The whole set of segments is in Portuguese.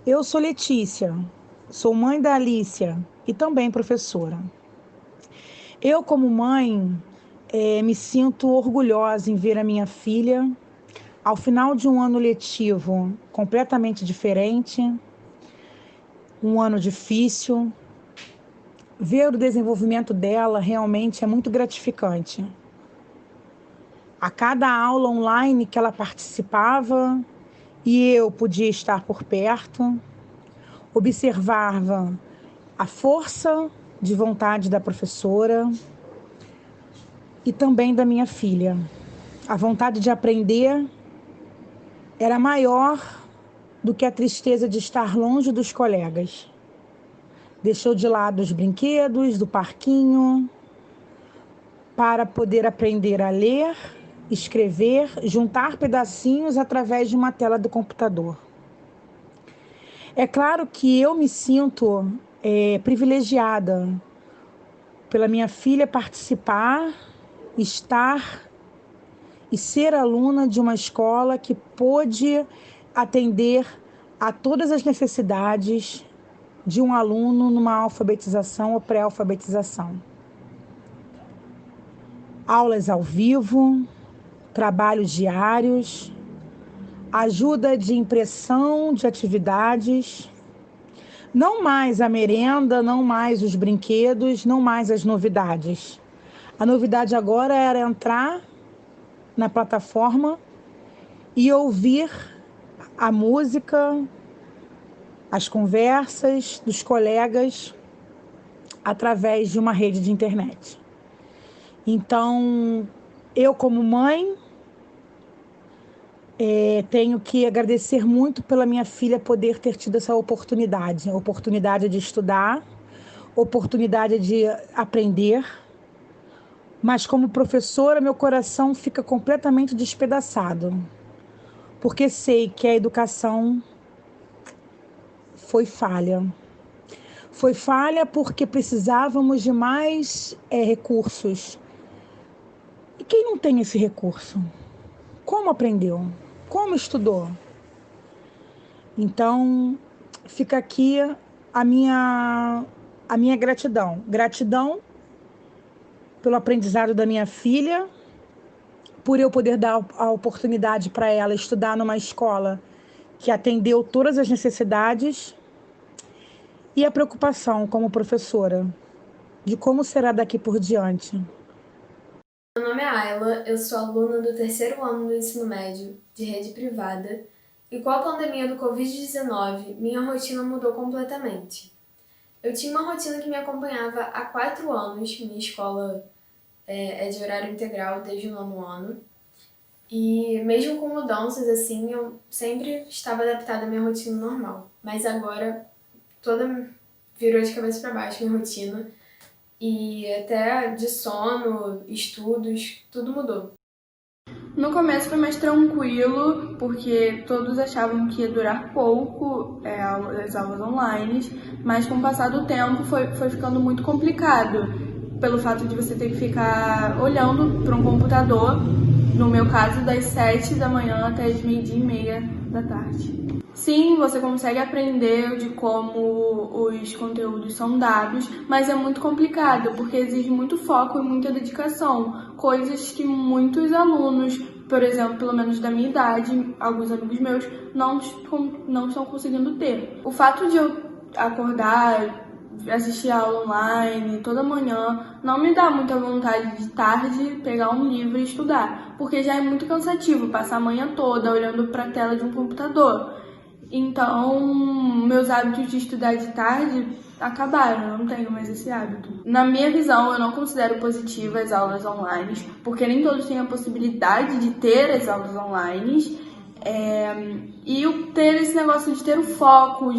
Eu sou Letícia, sou mãe da Alícia e também professora. Eu, como mãe, me sinto orgulhosa em ver a minha filha, ao final de um ano letivo completamente diferente, um ano difícil. Ver o desenvolvimento dela realmente é muito gratificante. A cada aula online que ela participava e eu podia estar por perto, observava a força de vontade da professora e também da minha filha. A vontade de aprender era maior do que a tristeza de estar longe dos colegas. Deixou de lado os brinquedos do parquinho para poder aprender a ler, escrever, juntar pedacinhos através de uma tela do computador. É claro que eu me sinto privilegiada pela minha filha participar, estar e ser aluna de uma escola que pôde atender a todas as necessidades de um aluno numa alfabetização ou pré-alfabetização. Aulas ao vivo, trabalhos diários, ajuda de impressão de atividades, não mais a merenda, não mais os brinquedos, não mais as novidades. A novidade agora era entrar na plataforma e ouvir a música, as conversas dos colegas através de uma rede de internet. Então, eu como mãe, tenho que agradecer muito pela minha filha poder ter tido essa oportunidade de estudar, oportunidade de aprender, mas como professora, meu coração fica completamente despedaçado, porque sei que a educação foi falha. Foi falha porque precisávamos de mais recursos. E quem não tem esse recurso? Como aprendeu? Como estudou? Então, fica aqui a minha gratidão. Gratidão pelo aprendizado da minha filha, por eu poder dar a oportunidade para ela estudar numa escola que atendeu todas as necessidades, e a preocupação como professora de como será daqui por diante. Meu nome é Ayla, eu sou aluna do terceiro ano do ensino médio, de rede privada, e com a pandemia do Covid-19, minha rotina mudou completamente. Eu tinha uma rotina que me acompanhava há 4 anos, minha escola é de horário integral desde o nono ano, e mesmo com mudanças assim, eu sempre estava adaptada à minha rotina normal. Mas agora, toda virou de cabeça para baixo minha rotina, e até de sono, estudos, tudo mudou. No começo foi mais tranquilo, porque todos achavam que ia durar pouco as aulas online, mas com o passar do tempo foi ficando muito complicado, pelo fato de você ter que ficar olhando para um computador, no meu caso, das 7 da manhã até as 12:30 da tarde. Sim, você consegue aprender de como os conteúdos são dados, mas é muito complicado, porque exige muito foco e muita dedicação, coisas que muitos alunos, por exemplo, pelo menos da minha idade, alguns amigos meus, não estão conseguindo ter. O fato de eu acordar, assistir a aula online toda manhã, não me dá muita vontade de tarde pegar um livro e estudar, porque já é muito cansativo passar a manhã toda olhando para a tela de um computador. Então, meus hábitos de estudar de tarde acabaram, eu não tenho mais esse hábito. Na minha visão, eu não considero positiva as aulas online, porque nem todos têm a possibilidade de ter as aulas online. E ter esse negócio de ter o foco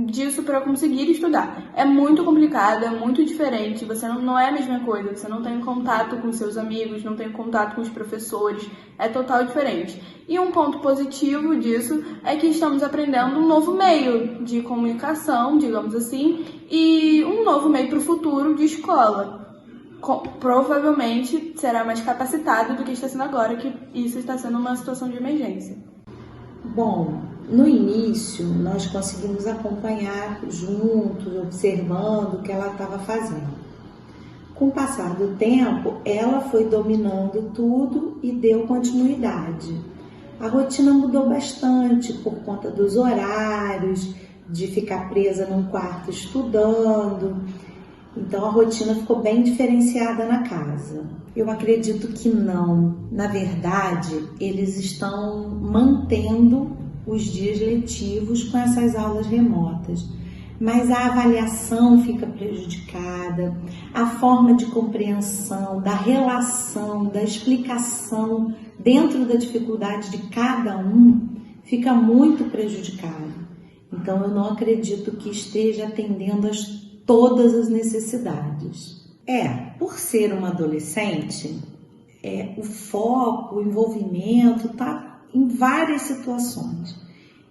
disso para eu conseguir estudar. É muito complicado, é muito diferente, você não é a mesma coisa, você não tem contato com seus amigos, não tem contato com os professores, é total diferente. E um ponto positivo disso é que estamos aprendendo um novo meio de comunicação, digamos assim, e um novo meio para o futuro de escola. Provavelmente será mais capacitado do que está sendo agora, que isso está sendo uma situação de emergência. Bom, No início, nós conseguimos acompanhar juntos, observando o que ela estava fazendo. Com o passar do tempo, ela foi dominando tudo e deu continuidade. A rotina mudou bastante por conta dos horários, de ficar presa num quarto estudando. Então a rotina ficou bem diferenciada na casa. Eu acredito que não. Na verdade, eles estão mantendo os dias letivos com essas aulas remotas. Mas a avaliação fica prejudicada, a forma de compreensão, da relação, da explicação dentro da dificuldade de cada um fica muito prejudicada. Então eu não acredito que esteja atendendo a todas as necessidades. Por ser uma adolescente, o foco, o envolvimento está em várias situações.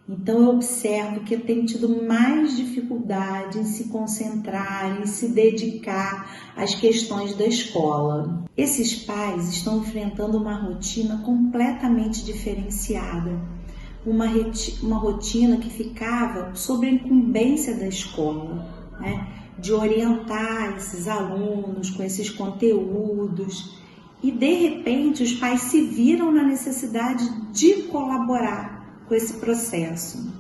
Então eu observo que tem tido mais dificuldade em se concentrar, em se dedicar às questões da escola. Esses pais estão enfrentando uma rotina completamente diferenciada, uma rotina que ficava sob a incumbência da escola, né? De orientar esses alunos com esses conteúdos. E de repente os pais se viram na necessidade de colaborar com esse processo.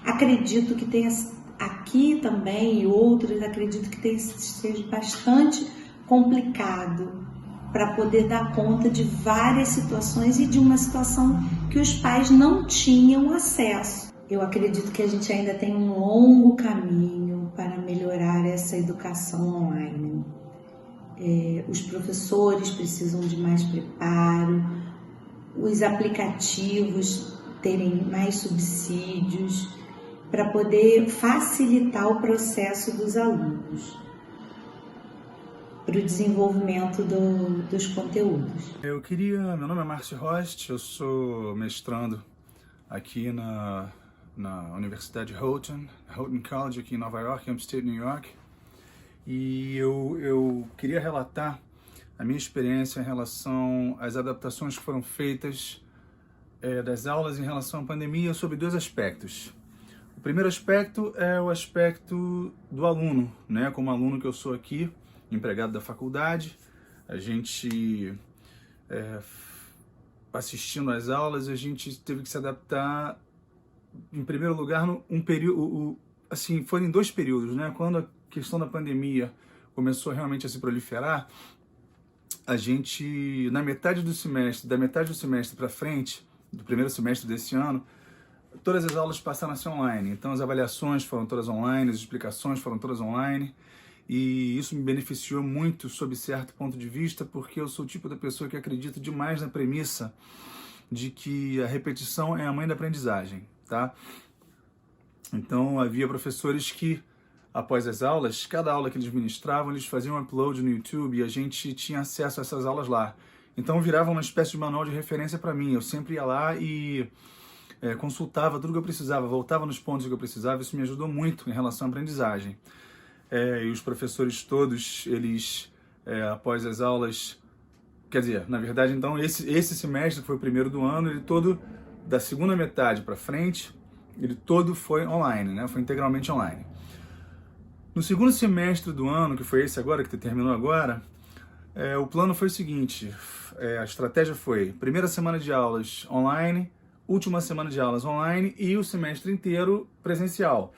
Acredito que tenha aqui também e outros, acredito que seja bastante complicado para poder dar conta de várias situações e de uma situação que os pais não tinham acesso. Eu acredito que a gente ainda tem um longo caminho para melhorar essa educação online. Os professores precisam de mais preparo, os aplicativos terem mais subsídios para poder facilitar o processo dos alunos para o desenvolvimento dos conteúdos. Meu nome é Márcio Rost, eu sou mestrando aqui na Universidade Houghton College aqui em Nova York, Upstate New York, e eu queria relatar a minha experiência em relação às adaptações que foram feitas das aulas em relação à pandemia sobre dois aspectos. O primeiro aspecto é o aspecto do aluno, né? Como aluno que eu sou aqui, empregado da faculdade, a gente assistindo às aulas, a gente teve que se adaptar, em primeiro lugar, assim, foram em dois períodos, né? Quando a questão da pandemia começou realmente a se proliferar, a gente, da metade do semestre para frente, do primeiro semestre desse ano, todas as aulas passaram a ser online. Então as avaliações foram todas online, as explicações foram todas online, e isso me beneficiou muito sob certo ponto de vista, porque eu sou o tipo da pessoa que acredita demais na premissa de que a repetição é a mãe da aprendizagem, tá? Então havia professores que, após as aulas, cada aula que eles ministravam, eles faziam um upload no YouTube e a gente tinha acesso a essas aulas lá. Então virava uma espécie de manual de referência para mim. Eu sempre ia lá e consultava tudo que eu precisava, voltava nos pontos que eu precisava. Isso me ajudou muito em relação à aprendizagem. E os professores todos, eles, após as aulas, quer dizer, na verdade, então, esse semestre que foi o primeiro do ano, ele todo, da segunda metade para frente, ele todo foi online, né? Foi integralmente online. No segundo semestre do ano, que foi esse agora, que terminou agora, o plano foi o seguinte, a estratégia foi primeira semana de aulas online, última semana de aulas online e o semestre inteiro presencial.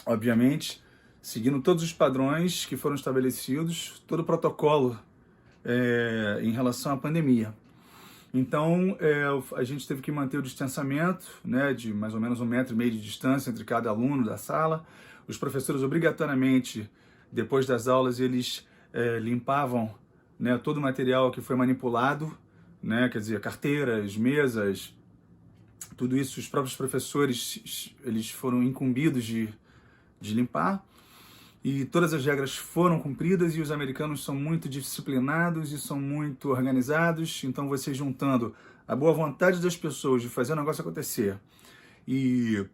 Obviamente, seguindo todos os padrões que foram estabelecidos, todo o protocolo em relação à pandemia. Então, a gente teve que manter o distanciamento, né, de mais ou menos 1,5 metro de distância entre cada aluno da sala. Os professores, obrigatoriamente, depois das aulas, eles limpavam, né, todo o material que foi manipulado, né, quer dizer, carteiras, mesas, tudo isso, os próprios professores, eles foram incumbidos de limpar. E todas as regras foram cumpridas e os americanos são muito disciplinados e são muito organizados. Então, você juntando a boa vontade das pessoas de fazer o negócio acontecer e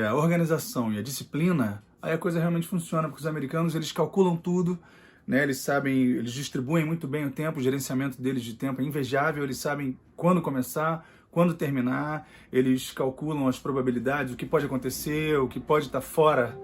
a organização e a disciplina, aí a coisa realmente funciona, porque os americanos, eles calculam tudo, né? Eles sabem, eles distribuem muito bem o tempo, o gerenciamento deles de tempo é invejável, eles sabem quando começar, quando terminar, eles calculam as probabilidades, o que pode acontecer, o que pode estar fora.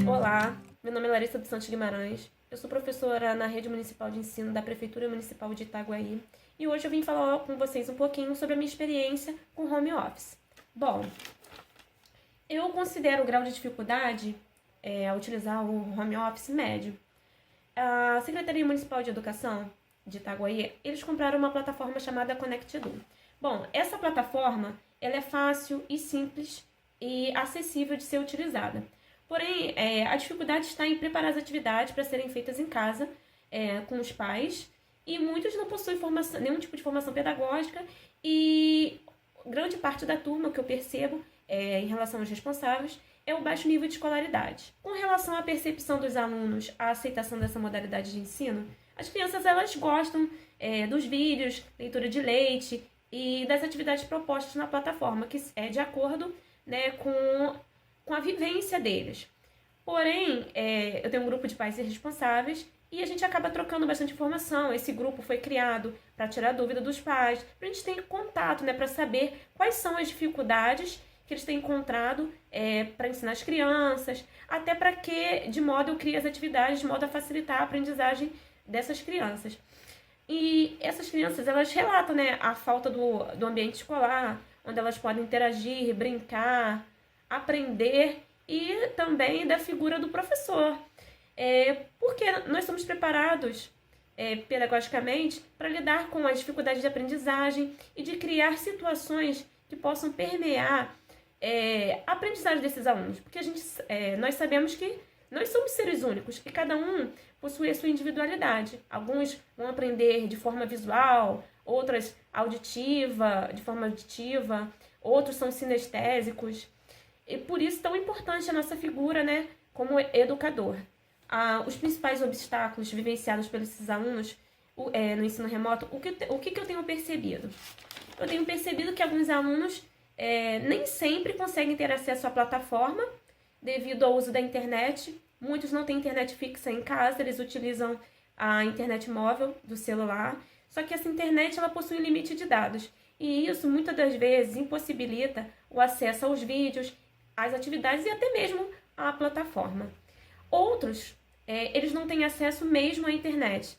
Olá, meu nome é Larissa dos Santos Guimarães, eu sou professora na Rede Municipal de Ensino da Prefeitura Municipal de Itaguaí e hoje eu vim falar com vocês um pouquinho sobre a minha experiência com home office. Bom, eu considero o grau de dificuldade ao utilizar o home office médio. A Secretaria Municipal de Educação de Itaguaí, eles compraram uma plataforma chamada ConnectEdu. Bom, essa plataforma ela é fácil e simples e acessível de ser utilizada. Porém, a dificuldade está em preparar as atividades para serem feitas em casa, com os pais, e muitos não possuem nenhum tipo de formação pedagógica, e grande parte da turma, o que eu percebo em relação aos responsáveis, é o baixo nível de escolaridade. Com relação à percepção dos alunos, à aceitação dessa modalidade de ensino, as crianças elas gostam dos vídeos, leitura de leite e das atividades propostas na plataforma, que é de acordo, né, com a vivência deles. Porém, eu tenho um grupo de pais e responsáveis e a gente acaba trocando bastante informação. Esse grupo foi criado para tirar dúvida dos pais, para a gente ter contato, né, para saber quais são as dificuldades que eles têm encontrado para ensinar as crianças, até para que, de modo, eu crie as atividades, de modo a facilitar a aprendizagem dessas crianças. E essas crianças, elas relatam, né, a falta do ambiente escolar, onde elas podem interagir, brincar, aprender e também da figura do professor. Porque nós somos preparados pedagogicamente para lidar com as dificuldades de aprendizagem e de criar situações que possam permear a aprendizagem desses alunos. Porque nós sabemos que nós somos seres únicos e cada um possui a sua individualidade. Alguns vão aprender de forma visual, outras de forma auditiva, outros são sinestésicos. E por isso tão importante a nossa figura, né, como educador. Os principais obstáculos vivenciados pelos esses alunos no ensino remoto, o que eu tenho percebido? Eu tenho percebido que alguns alunos nem sempre conseguem ter acesso à plataforma devido ao uso da internet. Muitos não têm internet fixa em casa, eles utilizam a internet móvel do celular. Só que essa internet ela possui um limite de dados. E isso, muitas das vezes, impossibilita o acesso aos vídeos, às atividades e até mesmo à plataforma. Outros, eles não têm acesso mesmo à internet.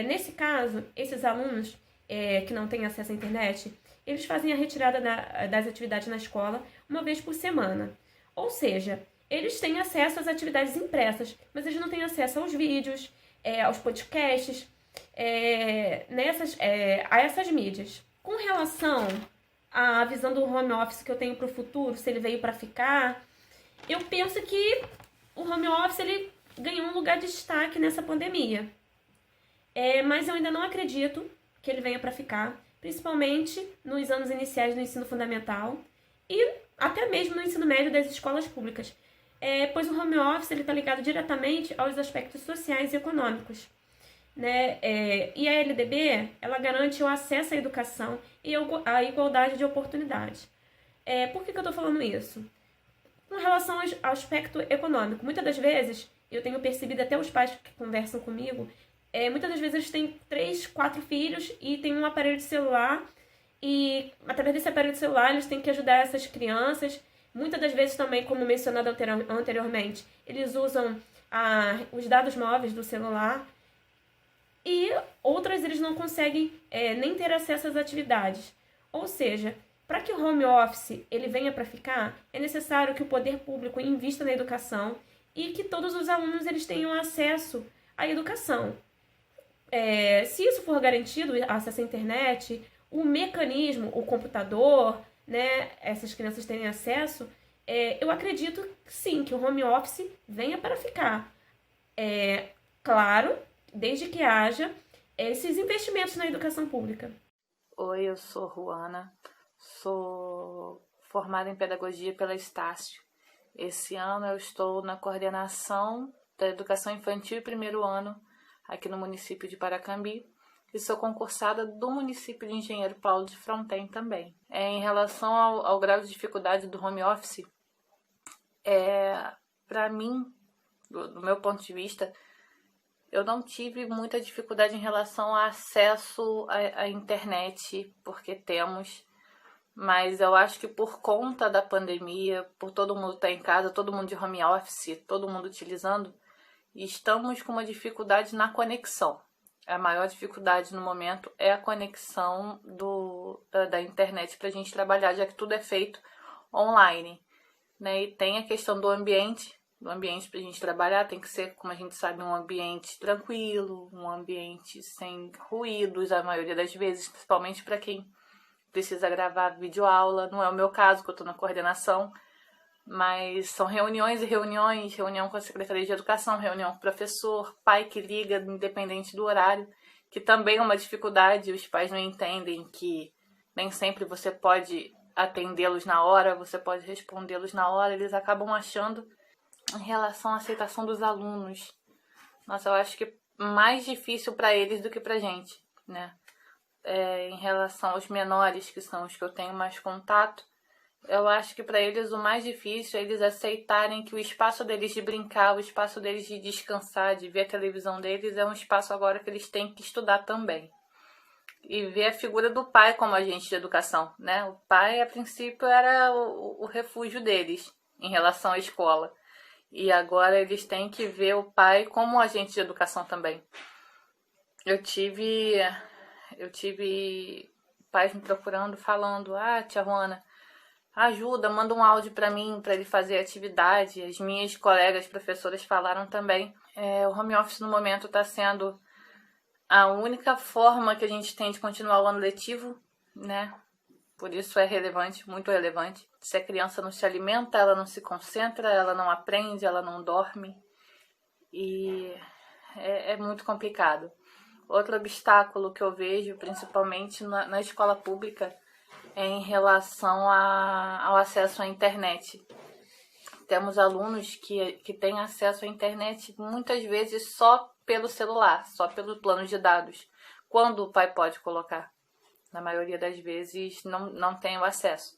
Nesse caso, esses alunos que não têm acesso à internet, eles fazem a retirada das atividades na escola uma vez por semana. Ou seja, eles têm acesso às atividades impressas, mas eles não têm acesso aos vídeos, aos podcasts, a essas mídias. Com relação à visão do home office que eu tenho para o futuro, se ele veio para ficar, eu penso que o home office ele ganhou um lugar de destaque nessa pandemia. Mas eu ainda não acredito que ele venha para ficar, principalmente nos anos iniciais do ensino fundamental e até mesmo no ensino médio das escolas públicas, pois o home office está ligado diretamente aos aspectos sociais e econômicos. Né? E a LDB, ela garante o acesso à educação e a igualdade de oportunidades. Por que eu estou falando isso? Com relação ao aspecto econômico, muitas das vezes, eu tenho percebido até os pais que conversam comigo, muitas das vezes eles têm 3, 4 filhos e têm um aparelho de celular e através desse aparelho de celular eles têm que ajudar essas crianças. Muitas das vezes também, como mencionado anteriormente, eles usam os dados móveis do celular. E outras eles não conseguem nem ter acesso às atividades. Ou seja, para que o home office ele venha para ficar, é necessário que o poder público invista na educação e que todos os alunos eles tenham acesso à educação. Se isso for garantido, acesso à internet, o mecanismo, o computador, né, essas crianças terem acesso, eu acredito sim que o home office venha para ficar. Claro, desde que haja esses investimentos na educação pública. Oi, eu sou Ruana, sou formada em Pedagogia pela Estácio. Esse ano eu estou na coordenação da Educação Infantil e primeiro ano aqui no município de Paracambi e sou concursada do município de Engenheiro Paulo de Fronten também. Em relação ao grau de dificuldade do home office, para mim, do meu ponto de vista, eu não tive muita dificuldade em relação ao acesso à internet, porque temos, mas eu acho que por conta da pandemia, por todo mundo estar em casa, todo mundo de home office, todo mundo utilizando, estamos com uma dificuldade na conexão. A maior dificuldade no momento é a conexão da internet para a gente trabalhar, já que tudo é feito online, né? E tem a questão do ambiente para a gente trabalhar, tem que ser, como a gente sabe, um ambiente tranquilo, um ambiente sem ruídos, a maioria das vezes, principalmente para quem precisa gravar videoaula. Não é o meu caso, que eu estou na coordenação, mas são reuniões e reuniões, reunião com a Secretaria de Educação, reunião com o professor, pai que liga independente do horário, que também é uma dificuldade. Os pais não entendem que nem sempre você pode atendê-los na hora, você pode respondê-los na hora, eles acabam achando. Em relação à aceitação dos alunos, nossa, eu acho que mais difícil para eles do que para a gente, né? Em relação aos menores, que são os que eu tenho mais contato, eu acho que para eles o mais difícil é eles aceitarem que o espaço deles de brincar, o espaço deles de descansar, de ver a televisão deles, é um espaço agora que eles têm que estudar também. E ver a figura do pai como agente de educação, né? O pai, a princípio, era o refúgio deles em relação à escola. E agora eles têm que ver o pai como agente de educação também. Eu tive pais me procurando, falando: tia Ruana, ajuda, manda um áudio para mim, para ele fazer atividade. As minhas colegas professoras falaram também. O home office no momento está sendo a única forma que a gente tem de continuar o ano letivo, né? Por isso é relevante, muito relevante. Se a criança não se alimenta, ela não se concentra, ela não aprende, ela não dorme. E é muito complicado. Outro obstáculo que eu vejo, principalmente na escola pública, é em relação ao acesso à internet. Temos alunos que têm acesso à internet muitas vezes só pelo celular, só pelo plano de dados. Quando o pai pode colocar? Na maioria das vezes não tem o acesso.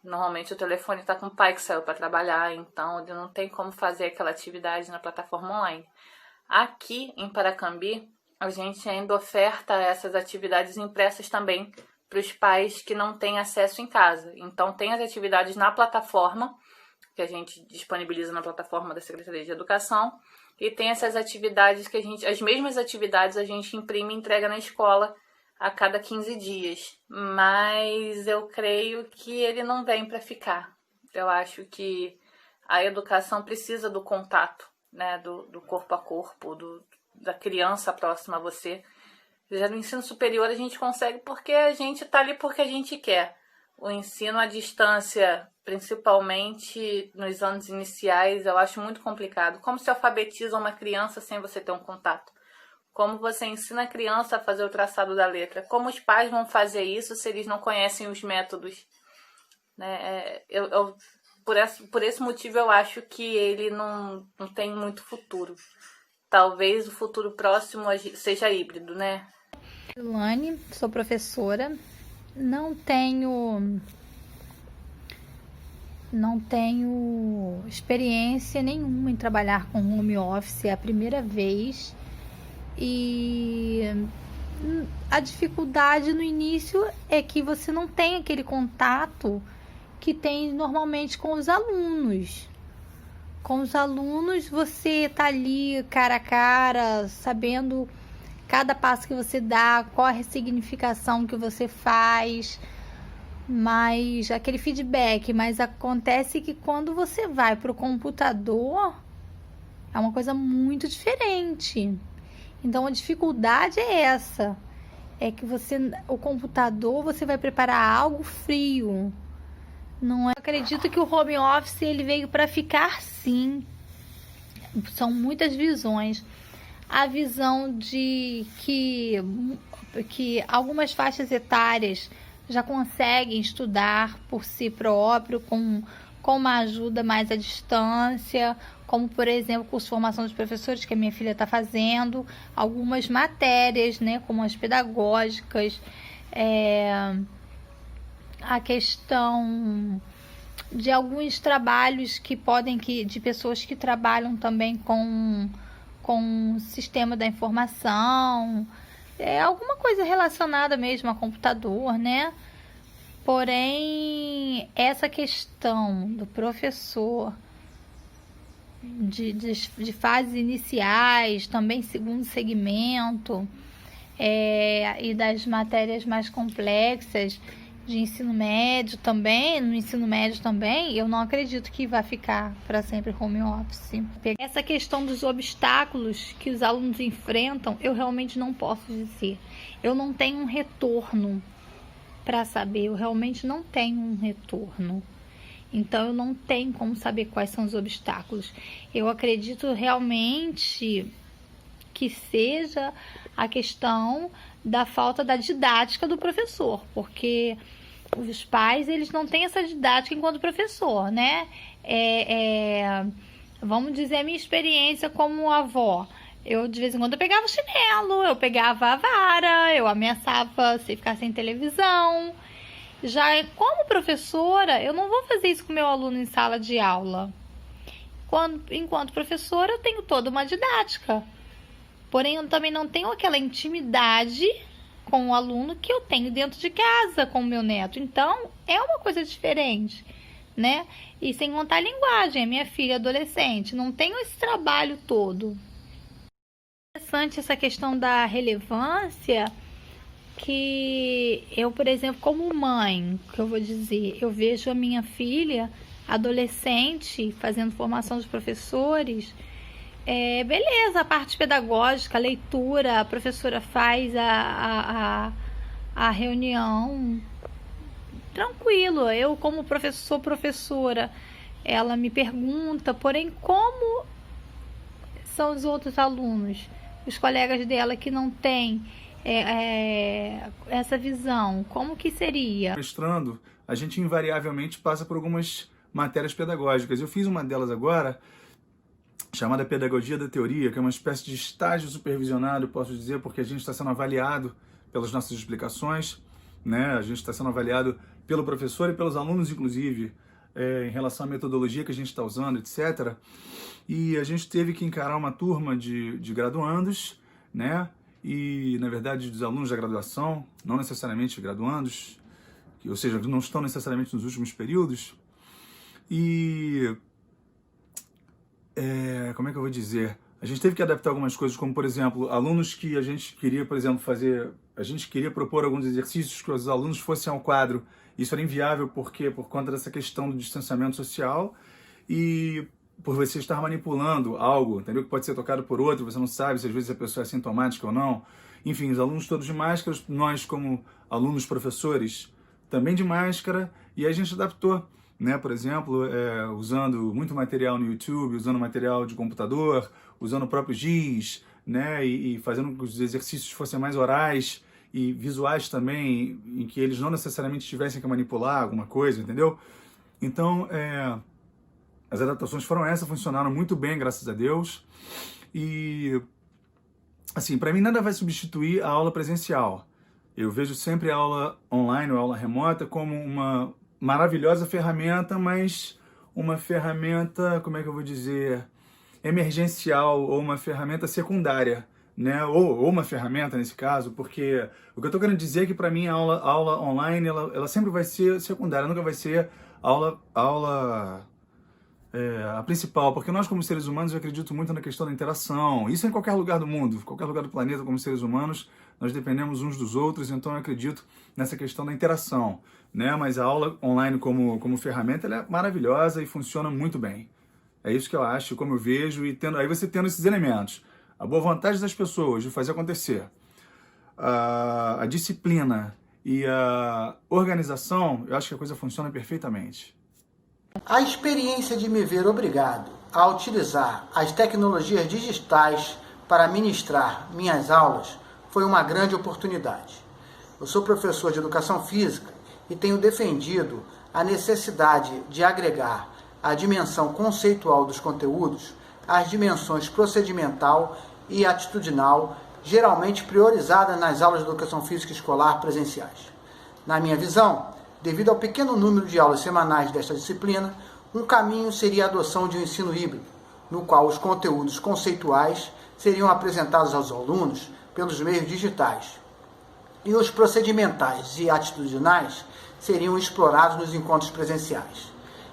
Normalmente o telefone está com o pai que saiu para trabalhar, então ele não tem como fazer aquela atividade na plataforma online. Aqui em Paracambi, a gente ainda oferta essas atividades impressas também para os pais que não têm acesso em casa. Então tem as atividades na plataforma, que a gente disponibiliza na plataforma da Secretaria de Educação, e tem essas atividades as mesmas atividades a gente imprime e entrega na escola a cada 15 dias, mas eu creio que ele não vem para ficar. Eu acho que a educação precisa do contato, né, do corpo a corpo, da criança próxima a você. Já no ensino superior a gente consegue porque a gente está ali porque a gente quer. O ensino à distância, principalmente nos anos iniciais, eu acho muito complicado. Como se alfabetiza uma criança sem você ter um contato? Como você ensina a criança a fazer o traçado da letra? Como os pais vão fazer isso se eles não conhecem os métodos? Né? Por esse motivo eu acho que ele não tem muito futuro. Talvez o futuro próximo seja híbrido, né? Ilane, sou professora. Não tenho experiência nenhuma em trabalhar com home office, é a primeira vez. E a dificuldade no início é que você não tem aquele contato que tem normalmente com os alunos. Com os alunos você tá ali cara a cara, sabendo cada passo que você dá, qual a ressignificação que você faz, mas aquele feedback. Mas acontece que quando você vai para o computador é uma coisa muito diferente. Então a dificuldade é essa, é que o computador, você vai preparar algo frio. Não é? Eu acredito que o home office ele veio para ficar, sim. São muitas visões. A visão de que algumas faixas etárias já conseguem estudar por si próprio, com uma ajuda mais à distância, como, por exemplo, curso de formação dos professores, que a minha filha está fazendo, algumas matérias, né, como as pedagógicas, a questão de alguns trabalhos de pessoas que trabalham também com o sistema da informação, alguma coisa relacionada mesmo a computador, né? Porém, essa questão do professor de fases iniciais, também segundo segmento, e das matérias mais complexas de ensino médio também, no ensino médio também, eu não acredito que vai ficar para sempre home office. Essa questão dos obstáculos que os alunos enfrentam, eu realmente não posso dizer. Eu não tenho um retorno para saber, eu realmente não tenho um retorno. Então, eu não tenho como saber quais são os obstáculos. Eu acredito realmente que seja a questão da falta da didática do professor, porque os pais, eles não têm essa didática enquanto professor, né? Vamos dizer a minha experiência como avó. Eu, de vez em quando, eu pegava o chinelo, eu pegava a vara, eu ameaçava se ficar sem televisão. Já como professora, eu não vou fazer isso com meu aluno em sala de aula. Enquanto professora, eu tenho toda uma didática. Porém, eu também não tenho aquela intimidade com o aluno que eu tenho dentro de casa com o meu neto. Então, é uma coisa diferente, né? E sem contar a linguagem, a minha filha adolescente, não tenho esse trabalho todo. Interessante essa questão da relevância, que eu, por exemplo, como mãe, que eu vou dizer, eu vejo a minha filha adolescente fazendo formação dos professores. Beleza, a parte pedagógica, a leitura, a professora faz a reunião tranquilo. Eu, como professora, ela me pergunta, porém, como são os outros alunos, os colegas dela que não têm essa visão, como que seria? Mestrando, a gente invariavelmente passa por algumas matérias pedagógicas. Eu fiz uma delas agora, chamada Pedagogia da Teoria, que é uma espécie de estágio supervisionado, posso dizer, porque a gente está sendo avaliado pelas nossas explicações, né? A gente está sendo avaliado pelo professor e pelos alunos, inclusive, em relação à metodologia que a gente está usando, etc. E a gente teve que encarar uma turma de graduandos, né? E, na verdade, dos alunos da graduação, não necessariamente graduandos, ou seja, não estão necessariamente nos últimos períodos. E como é que eu vou dizer? A gente teve que adaptar algumas coisas, como, por exemplo, alunos que a gente queria, por exemplo, a gente queria propor alguns exercícios que os alunos fossem ao quadro. Isso era inviável, porque por conta dessa questão do distanciamento social e por você estar manipulando algo, entendeu? Que pode ser tocado por outro, você não sabe se às vezes a pessoa é sintomática ou não. Enfim, os alunos todos de máscara, nós como alunos professores também de máscara, e aí a gente adaptou, né? Por exemplo, usando muito material no YouTube, usando material de computador, usando o próprio giz, né? E fazendo com que os exercícios fossem mais orais e visuais também, em que eles não necessariamente tivessem que manipular alguma coisa, entendeu? Então, as adaptações foram essas, funcionaram muito bem, graças a Deus. E, assim, para mim nada vai substituir a aula presencial. Eu vejo sempre a aula online ou a aula remota como uma maravilhosa ferramenta, mas uma ferramenta, como é que eu vou dizer, emergencial, ou uma ferramenta secundária, né? Ou uma ferramenta nesse caso, porque o que eu estou querendo dizer é que para mim a aula online ela sempre vai ser secundária, nunca vai ser a principal, porque nós como seres humanos eu acredito muito na questão da interação. Isso em qualquer lugar do mundo, qualquer lugar do planeta, como seres humanos, nós dependemos uns dos outros, então eu acredito nessa questão da interação, né? Mas a aula online como ferramenta ela é maravilhosa e funciona muito bem. É isso que eu acho, como eu vejo, e aí você tendo esses elementos, a boa vontade das pessoas de fazer acontecer, a disciplina e a organização, eu acho que a coisa funciona perfeitamente. A experiência de me ver obrigado a utilizar as tecnologias digitais para ministrar minhas aulas foi uma grande oportunidade. Eu sou professor de educação física e tenho defendido a necessidade de agregar a dimensão conceitual dos conteúdos às dimensões procedimental e atitudinal, geralmente priorizadas nas aulas de educação física escolar presenciais. Na minha visão, devido ao pequeno número de aulas semanais desta disciplina, um caminho seria a adoção de um ensino híbrido, no qual os conteúdos conceituais seriam apresentados aos alunos pelos meios digitais e os procedimentais e atitudinais seriam explorados nos encontros presenciais.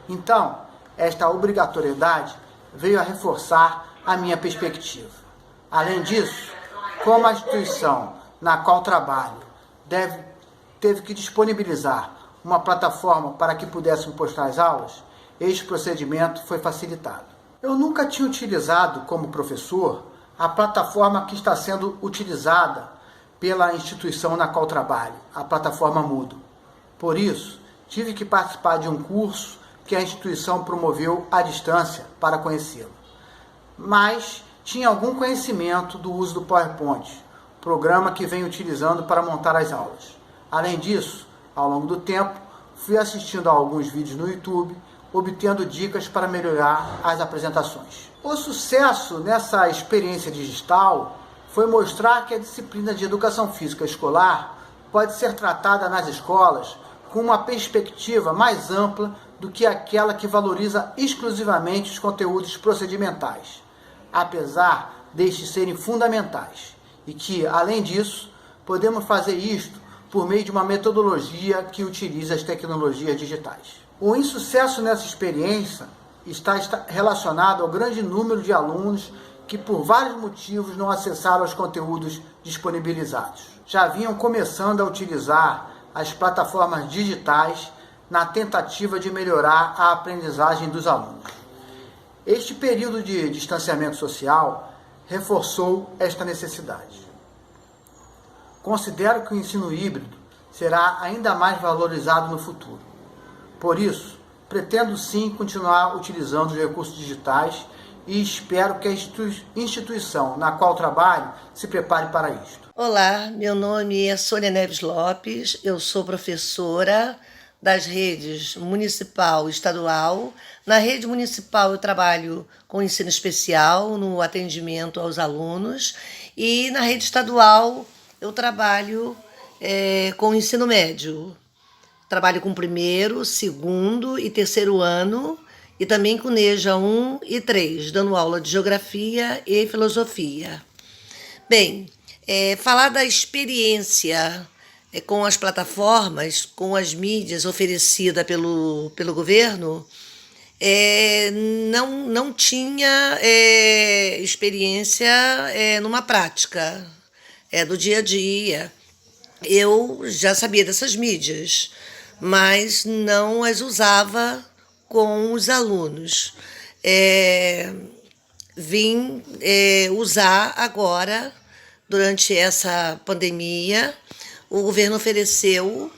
Então, esta obrigatoriedade veio a reforçar a minha perspectiva. Além disso, como a instituição na qual trabalho teve que disponibilizar uma plataforma para que pudéssemos postar as aulas, este procedimento foi facilitado. Eu nunca tinha utilizado como professor a plataforma que está sendo utilizada pela instituição na qual trabalho, a plataforma Moodle. Por isso, tive que participar de um curso que a instituição promoveu à distância para conhecê-lo. Mas tinha algum conhecimento do uso do PowerPoint, programa que venho utilizando para montar as aulas. Além disso, ao longo do tempo, fui assistindo a alguns vídeos no YouTube, obtendo dicas para melhorar as apresentações. O sucesso nessa experiência digital foi mostrar que a disciplina de educação física escolar pode ser tratada nas escolas com uma perspectiva mais ampla do que aquela que valoriza exclusivamente os conteúdos procedimentais, apesar destes serem fundamentais, e que, além disso, podemos fazer isto por meio de uma metodologia que utiliza as tecnologias digitais. O insucesso nessa experiência está relacionado ao grande número de alunos que, por vários motivos, não acessaram os conteúdos disponibilizados. Já vinham começando a utilizar as plataformas digitais na tentativa de melhorar a aprendizagem dos alunos. Este período de distanciamento social reforçou esta necessidade. Considero que o ensino híbrido será ainda mais valorizado no futuro. Por isso, pretendo sim continuar utilizando os recursos digitais e espero que a instituição na qual trabalho se prepare para isto. Olá, meu nome é Sônia Neves Lopes, eu sou professora das redes municipal e estadual. Na rede municipal eu trabalho com ensino especial, no atendimento aos alunos, e na rede estadual eu trabalho com ensino médio. Trabalho com primeiro, segundo e terceiro ano e também com NEJA 1 e 3, dando aula de geografia e filosofia. Bem, falar da experiência com as plataformas, com as mídias oferecidas pelo governo, não tinha experiência numa prática, do dia a dia. Eu já sabia dessas mídias, mas não as usava com os alunos. Vim usar agora, durante essa pandemia. O governo ofereceu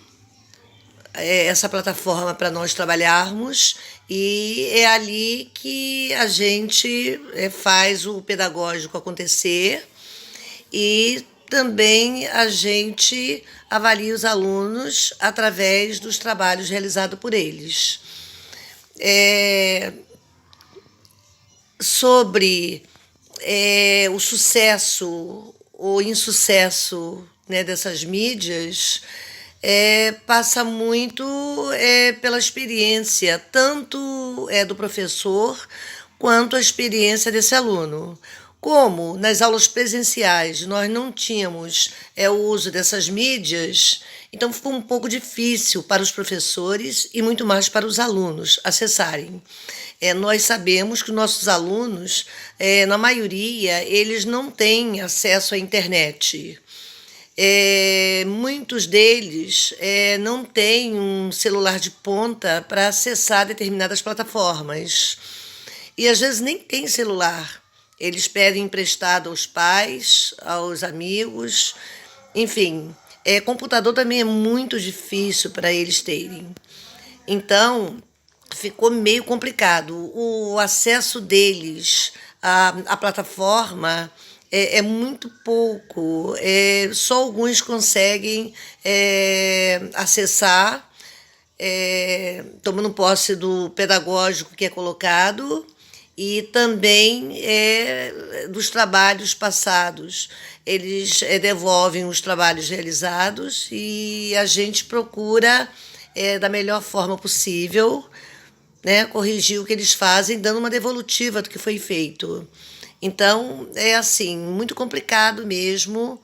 essa plataforma para nós trabalharmos e é ali que a gente faz o pedagógico acontecer e também a gente avalia os alunos através dos trabalhos realizados por eles. Sobre o sucesso ou insucesso, né, dessas mídias, passa muito pela experiência, tanto do professor quanto a experiência desse aluno. Como nas aulas presenciais nós não tínhamos o uso dessas mídias, então ficou um pouco difícil para os professores e muito mais para os alunos acessarem. Nós sabemos que nossos alunos, na maioria, eles não têm acesso à internet. Muitos deles não têm um celular de ponta para acessar determinadas plataformas. E às vezes nem tem celular. Eles pedem emprestado aos pais, aos amigos, enfim. Computador também é muito difícil para eles terem. Então, ficou meio complicado. O acesso deles à plataforma é muito pouco. Só alguns conseguem acessar, tomando posse do pedagógico que é colocado e também dos trabalhos passados. Eles devolvem os trabalhos realizados e a gente procura, da melhor forma possível, né, corrigir o que eles fazem, dando uma devolutiva do que foi feito. Então, é assim, muito complicado mesmo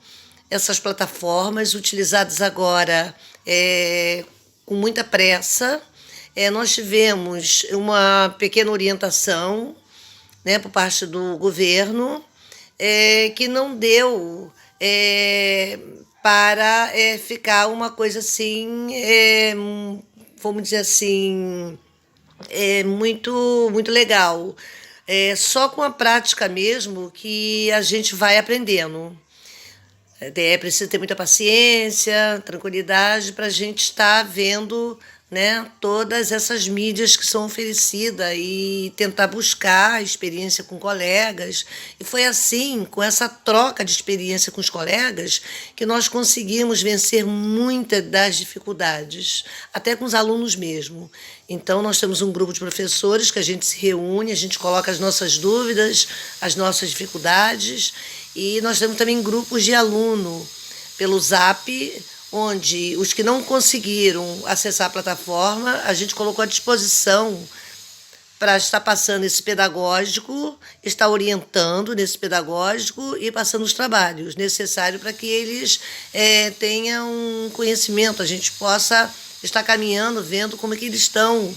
essas plataformas utilizadas agora com muita pressa. Nós tivemos uma pequena orientação, né, por parte do governo, que não deu para ficar uma coisa assim, vamos dizer assim, muito, muito legal. Só com a prática mesmo que a gente vai aprendendo. Precisa ter muita paciência, tranquilidade para a gente estar vendo, né, todas essas mídias que são oferecidas e tentar buscar a experiência com colegas. E foi assim, com essa troca de experiência com os colegas, que nós conseguimos vencer muitas das dificuldades, até com os alunos mesmo. Então, nós temos um grupo de professores que a gente se reúne, a gente coloca as nossas dúvidas, as nossas dificuldades, e nós temos também grupos de aluno pelo Zap, onde os que não conseguiram acessar a plataforma, a gente colocou à disposição para estar passando esse pedagógico, estar orientando nesse pedagógico e passando os trabalhos necessários para que eles tenham um conhecimento, a gente possa estar caminhando, vendo como é que eles estão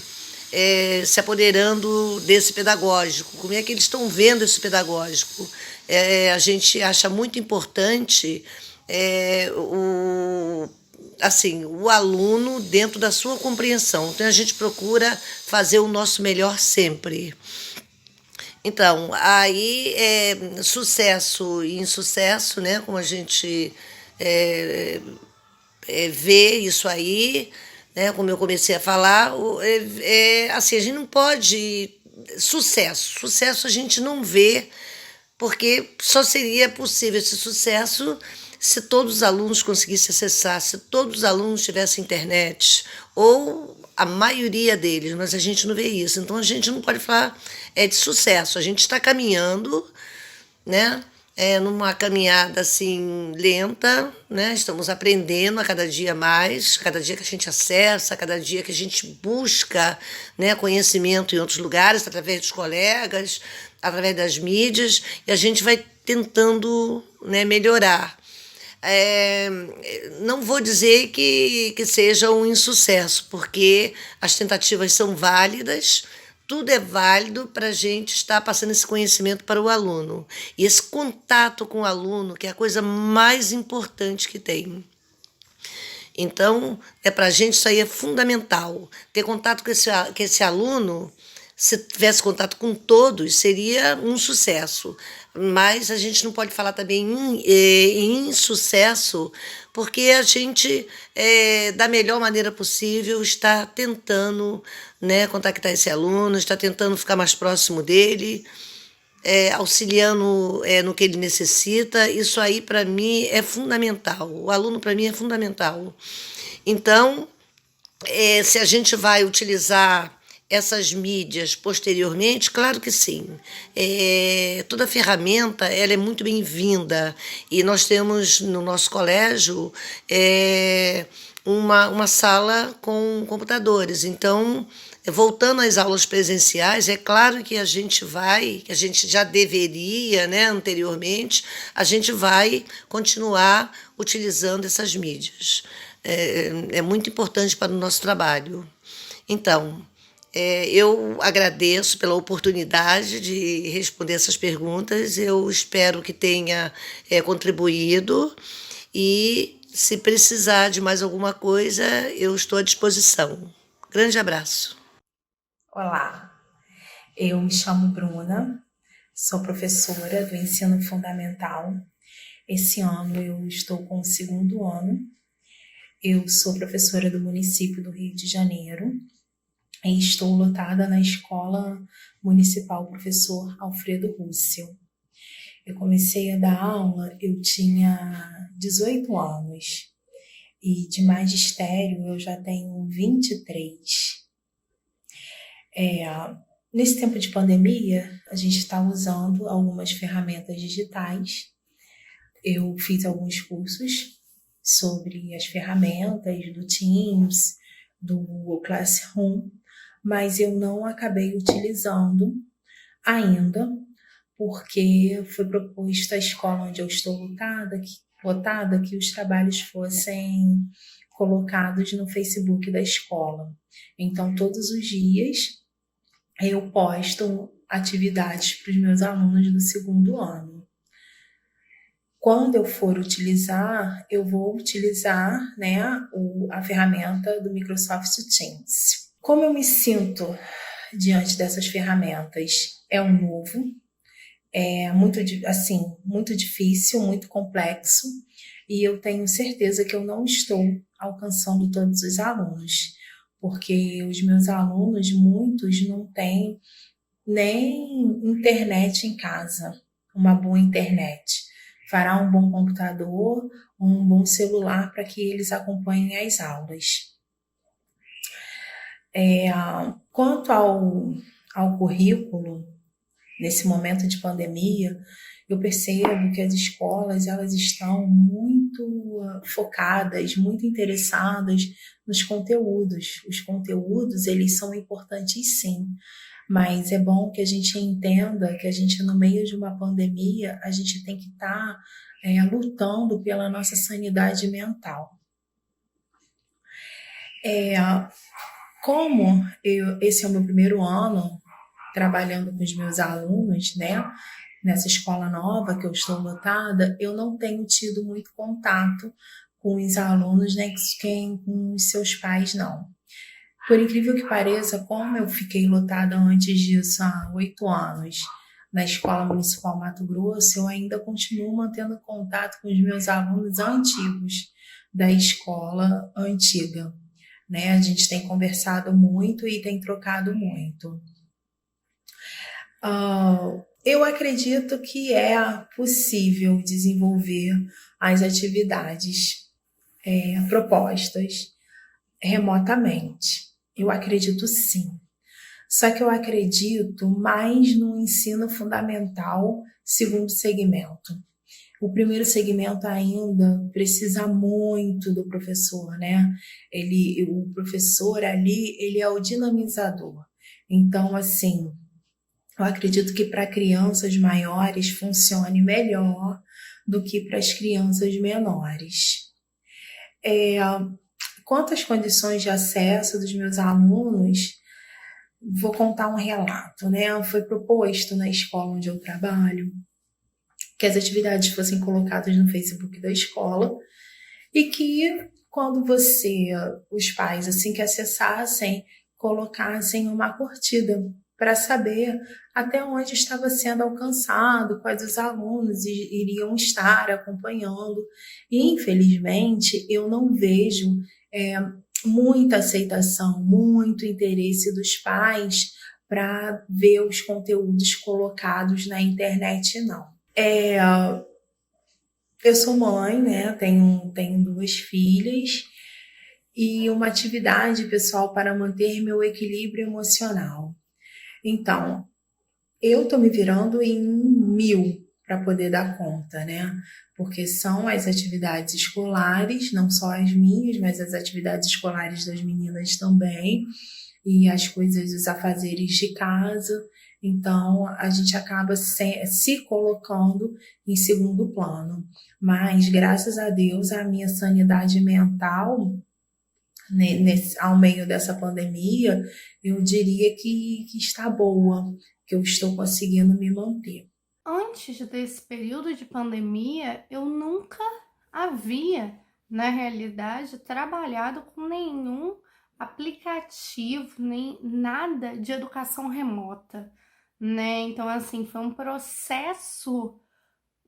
se apoderando desse pedagógico, como é que eles estão vendo esse pedagógico. A gente acha muito importante o aluno dentro da sua compreensão. Então, a gente procura fazer o nosso melhor sempre. Então, aí, sucesso e insucesso, né, como a gente vê isso aí, né, como eu comecei a falar, assim, a gente não pode... Sucesso a gente não vê, porque só seria possível esse sucesso se todos os alunos conseguissem acessar, se todos os alunos tivessem internet, ou a maioria deles, mas a gente não vê isso. Então, a gente não pode falar de sucesso. A gente está caminhando, né, numa caminhada assim lenta, né? Estamos aprendendo a cada dia mais, cada dia que a gente acessa, cada dia que a gente busca, né, conhecimento em outros lugares, através dos colegas, através das mídias, e a gente vai tentando, né, melhorar. Não vou dizer que seja um insucesso, porque as tentativas são válidas, tudo é válido para a gente estar passando esse conhecimento para o aluno. E esse contato com o aluno, que é a coisa mais importante que tem. Então, para a gente isso aí é fundamental. Ter contato com esse aluno, se tivesse contato com todos, seria um sucesso. Mas a gente não pode falar também em insucesso, porque a gente, da melhor maneira possível, está tentando, né, contactar esse aluno, está tentando ficar mais próximo dele, auxiliando no que ele necessita. Isso aí, para mim, é fundamental. O aluno, para mim, é fundamental. Então, se a gente vai utilizar essas mídias posteriormente, claro que sim. Toda ferramenta ela é muito bem-vinda. E nós temos no nosso colégio uma sala com computadores. Então, voltando às aulas presenciais, é claro que a gente já deveria, né, anteriormente, a gente vai continuar utilizando essas mídias. É muito importante para o nosso trabalho. Então, eu agradeço pela oportunidade de responder essas perguntas. Eu espero que tenha contribuído e, se precisar de mais alguma coisa, eu estou à disposição. Grande abraço. Olá, eu me chamo Bruna, sou professora do ensino fundamental. Esse ano eu estou com o 2º ano. Eu sou professora do município do Rio de Janeiro e estou lotada na Escola Municipal Professor Alfredo Russell. Eu comecei a dar aula, eu tinha 18 anos e de magistério eu já tenho 23. Nesse tempo de pandemia, a gente está usando algumas ferramentas digitais. Eu fiz alguns cursos sobre as ferramentas do Teams, do Google Classroom, mas eu não acabei utilizando ainda, porque foi proposta à escola onde eu estou lotada que os trabalhos fossem colocados no Facebook da escola. Então, todos os dias eu posto atividades para os meus alunos do 2º ano. Quando eu for utilizar, eu vou utilizar, a ferramenta do Microsoft Teams. Como eu me sinto diante dessas ferramentas? É um novo, é muito difícil, muito complexo, e eu tenho certeza que eu não estou alcançando todos os alunos, porque os meus alunos, muitos não têm nem internet em casa, uma boa internet. Fará um bom computador ou um bom celular para que eles acompanhem as aulas. Quanto ao currículo, nesse momento de pandemia, eu percebo que as escolas elas estão muito focadas, muito interessadas nos conteúdos. Os conteúdos, eles são importantes sim, mas é bom que a gente entenda que a gente, no meio de uma pandemia, a gente tem que estar lutando pela nossa sanidade mental. Como esse é o meu 1º ano trabalhando com os meus alunos, nessa escola nova que eu estou lotada, eu não tenho tido muito contato com os alunos, com os seus pais, não. Por incrível que pareça, como eu fiquei lotada antes disso há 8 anos na Escola Municipal Mato Grosso, eu ainda continuo mantendo contato com os meus alunos antigos da escola antiga. A gente tem conversado muito e tem trocado muito. Eu acredito que é possível desenvolver as atividades propostas remotamente. Eu acredito sim. Só que eu acredito mais no ensino fundamental, 2º segmento. O 1º segmento ainda precisa muito do professor, O professor ali, ele é o dinamizador. Então, eu acredito que para crianças maiores funcione melhor do que para as crianças menores. Quanto às condições de acesso dos meus alunos, vou contar um relato, Foi proposto na escola onde eu trabalho que as atividades fossem colocadas no Facebook da escola e que quando os pais, assim que acessassem, colocassem uma curtida para saber até onde estava sendo alcançado, quais os alunos iriam estar acompanhando. E, infelizmente, eu não vejo muita aceitação, muito interesse dos pais para ver os conteúdos colocados na internet, não. Eu sou mãe, tenho 2 filhas e uma atividade pessoal para manter meu equilíbrio emocional. Então, eu estou me virando em 1000 para poder dar conta, Porque são as atividades escolares, não só as minhas, mas as atividades escolares das meninas também, e as coisas, os afazeres de casa. Então, a gente acaba se colocando em 2º plano. Mas, graças a Deus, a minha sanidade mental, ao meio dessa pandemia, eu diria que está boa, que eu estou conseguindo me manter. Antes desse período de pandemia, eu nunca havia, na realidade, trabalhado com nenhum aplicativo, nem nada de educação remota. né? Então, assim, foi um processo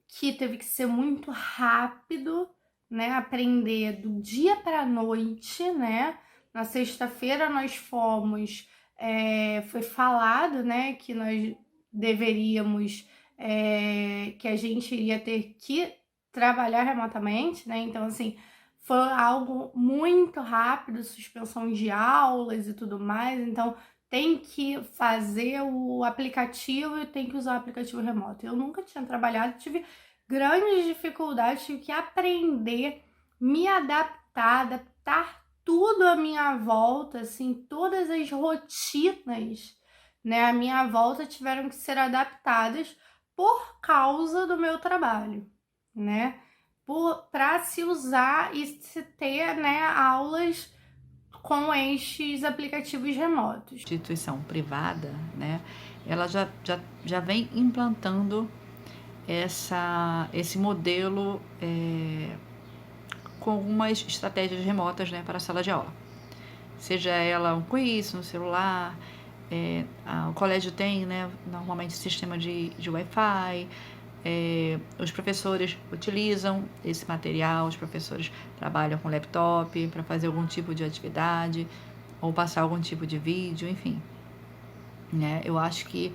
que teve que ser muito rápido, né? Aprender do dia para a noite, né? Na sexta-feira nós fomos, foi falado, né, que nós deveríamos, que a gente iria ter que trabalhar remotamente, né? Então, assim, foi algo muito rápido, suspensão de aulas e tudo mais. Então, tem que fazer o aplicativo e tem que usar o aplicativo remoto. Eu nunca tinha trabalhado, tive grandes dificuldades, tive que aprender, me adaptar tudo à minha volta, assim, todas as rotinas, né, à minha volta tiveram que ser adaptadas por causa do meu trabalho, né, para se usar e se ter, né, aulas com estes aplicativos remotos. A instituição privada, né, ela já vem implantando esse modelo com algumas estratégias remotas, né, para a sala de aula. Seja ela um quiz no celular, o colégio tem, né, normalmente sistema de Wi-Fi, os professores utilizam esse material, os professores trabalham com laptop para fazer algum tipo de atividade ou passar algum tipo de vídeo, enfim. Né? Eu acho que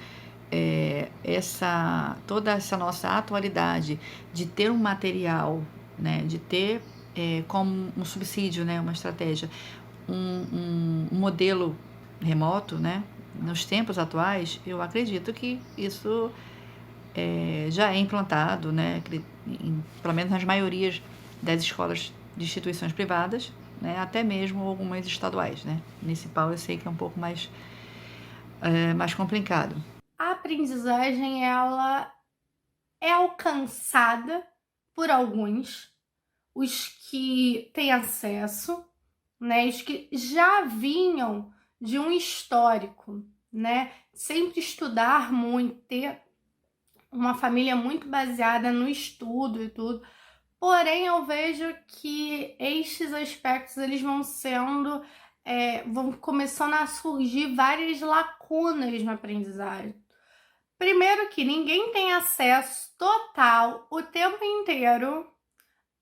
toda essa nossa atualidade de ter um material, né, de ter como um subsídio, né, uma estratégia, um modelo remoto, né, nos tempos atuais, eu acredito que isso já é implantado, né, pelo menos nas maiorias das escolas de instituições privadas, né, até mesmo algumas estaduais, né. Municipal eu sei que é um pouco mais complicado. A aprendizagem, ela é alcançada por alguns, os que têm acesso, né, os que já vinham de um histórico, né, sempre estudar muito, ter uma família muito baseada no estudo e tudo. Porém, eu vejo que estes aspectos, eles vão sendo, vão começando a surgir várias lacunas na aprendizagem. Primeiro que ninguém tem acesso total o tempo inteiro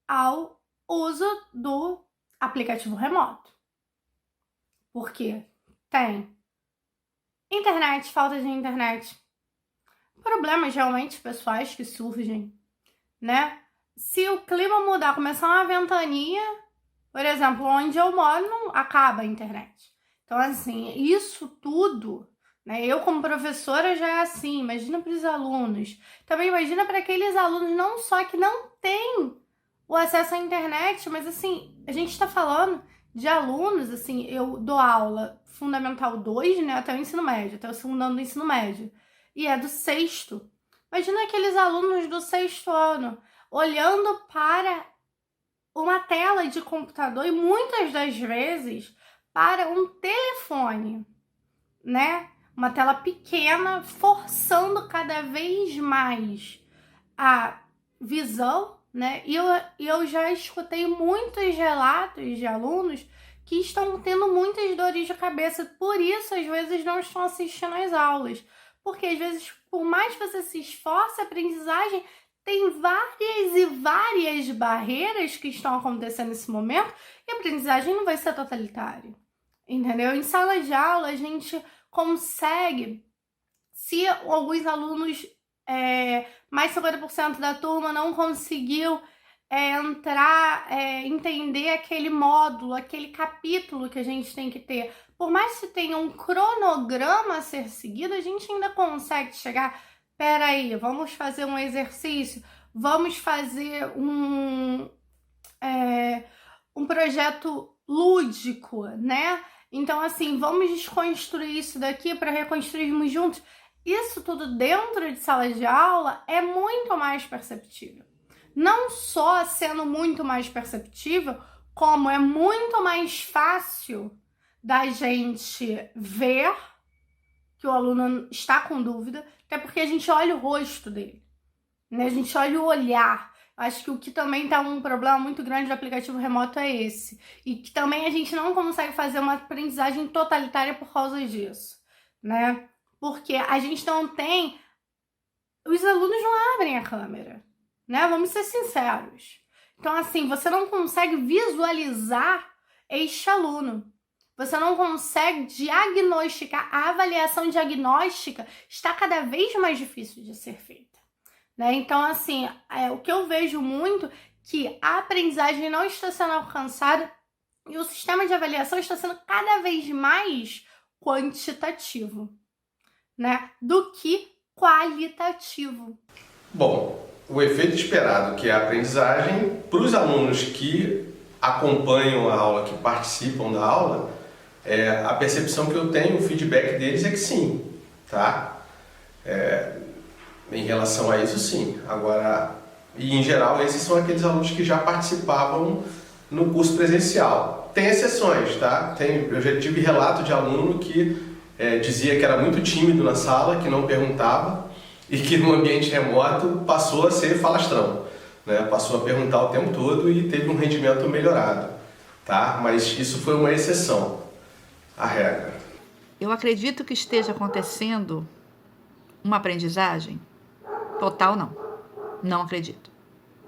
ao uso do aplicativo remoto. Por quê? Tem internet, falta de internet, problemas realmente pessoais que surgem, né? Se o clima mudar, começar uma ventania, por exemplo, onde eu moro, não acaba a internet. Então, assim, isso tudo, né? Eu como professora já é assim, imagina para os alunos. Também imagina para aqueles alunos não só que não têm o acesso à internet, mas assim, a gente está falando de alunos, assim, eu dou aula Fundamental 2, né, até o ensino médio, até o segundo ano do ensino médio, e é do 6º. Imagina aqueles alunos do 6º ano, olhando para uma tela de computador e muitas das vezes para um telefone, né, uma tela pequena, forçando cada vez mais a visão, né? E eu já escutei muitos relatos de alunos que estão tendo muitas dores de cabeça, por isso às vezes não estão assistindo às aulas, porque às vezes, por mais que você se esforce, a aprendizagem tem várias barreiras que estão acontecendo nesse momento e a aprendizagem não vai ser totalitária, entendeu? Em sala de aula a gente consegue, se alguns alunos, mais 50% da turma não conseguiu entender aquele módulo, aquele capítulo que a gente tem que ter, por mais que tenha um cronograma a ser seguido, a gente ainda consegue chegar, peraí, vamos fazer um exercício, vamos fazer um projeto lúdico, né? Então, assim, vamos desconstruir isso daqui para reconstruirmos juntos. Isso tudo dentro de sala de aula é muito mais perceptível. Não só sendo muito mais perceptível, como é muito mais fácil da gente ver que o aluno está com dúvida, até porque a gente olha o rosto dele, né? A gente olha o olhar. Acho que o que também está um problema muito grande do aplicativo remoto é esse. E que também a gente não consegue fazer uma aprendizagem totalitária por causa disso, né? porque a gente não tem... Os alunos não abrem a câmera, né? Vamos ser sinceros. Então, assim, você não consegue visualizar este aluno. Você não consegue diagnosticar. A avaliação diagnóstica está cada vez mais difícil de ser feita, né? Então, assim, o que eu vejo muito que a aprendizagem não está sendo alcançada e o sistema de avaliação está sendo cada vez mais quantitativo, né, do que qualitativo. Bom, o efeito esperado, que é a aprendizagem, para os alunos que acompanham a aula, que participam da aula, a percepção que eu tenho, o feedback deles é que sim, tá? Em relação a isso, sim. Agora, e em geral, esses são aqueles alunos que já participavam no curso presencial. Tem exceções, tá? Eu já tive relato de aluno que dizia que era muito tímido na sala, que não perguntava e que no ambiente remoto passou a ser falastrão, né? Passou a perguntar o tempo todo e teve um rendimento melhorado, tá? Mas isso foi uma exceção à regra. Eu acredito que esteja acontecendo uma aprendizagem total, não acredito,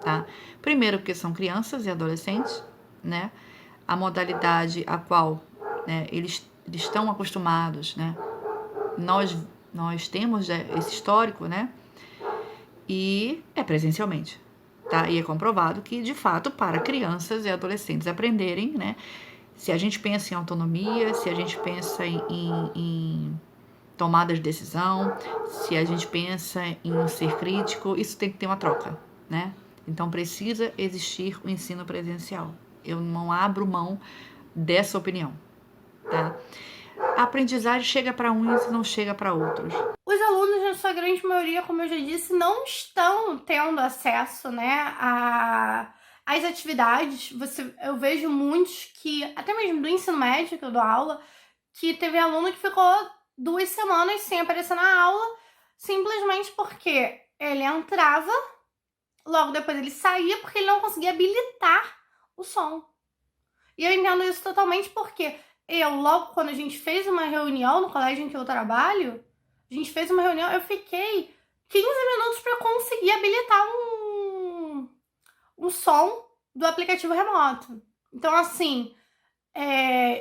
tá? Primeiro porque são crianças e adolescentes, né? A modalidade a qual, né, eles estão acostumados, né? Nós temos esse histórico, né? E é presencialmente, tá? E é comprovado que, de fato, para crianças e adolescentes aprenderem, né? Se a gente pensa em autonomia, se a gente pensa em tomada de decisão, se a gente pensa em um ser crítico, isso tem que ter uma troca, né? Então precisa existir o ensino presencial. Eu não abro mão dessa opinião, tá? A aprendizagem chega para uns e não chega para outros. Os alunos, na sua grande maioria, como eu já disse, não estão tendo acesso, né, às atividades. Eu vejo muitos que, até mesmo do ensino médio, que eu dou aula, que teve aluno que ficou 2 semanas sem aparecer na aula, simplesmente porque ele entrava, logo depois ele saía, porque ele não conseguia habilitar o som. E eu entendo isso totalmente porque logo quando a gente fez uma reunião no colégio em que eu trabalho, a gente fez uma reunião, eu fiquei 15 minutos para conseguir habilitar um som do aplicativo remoto. Então, assim,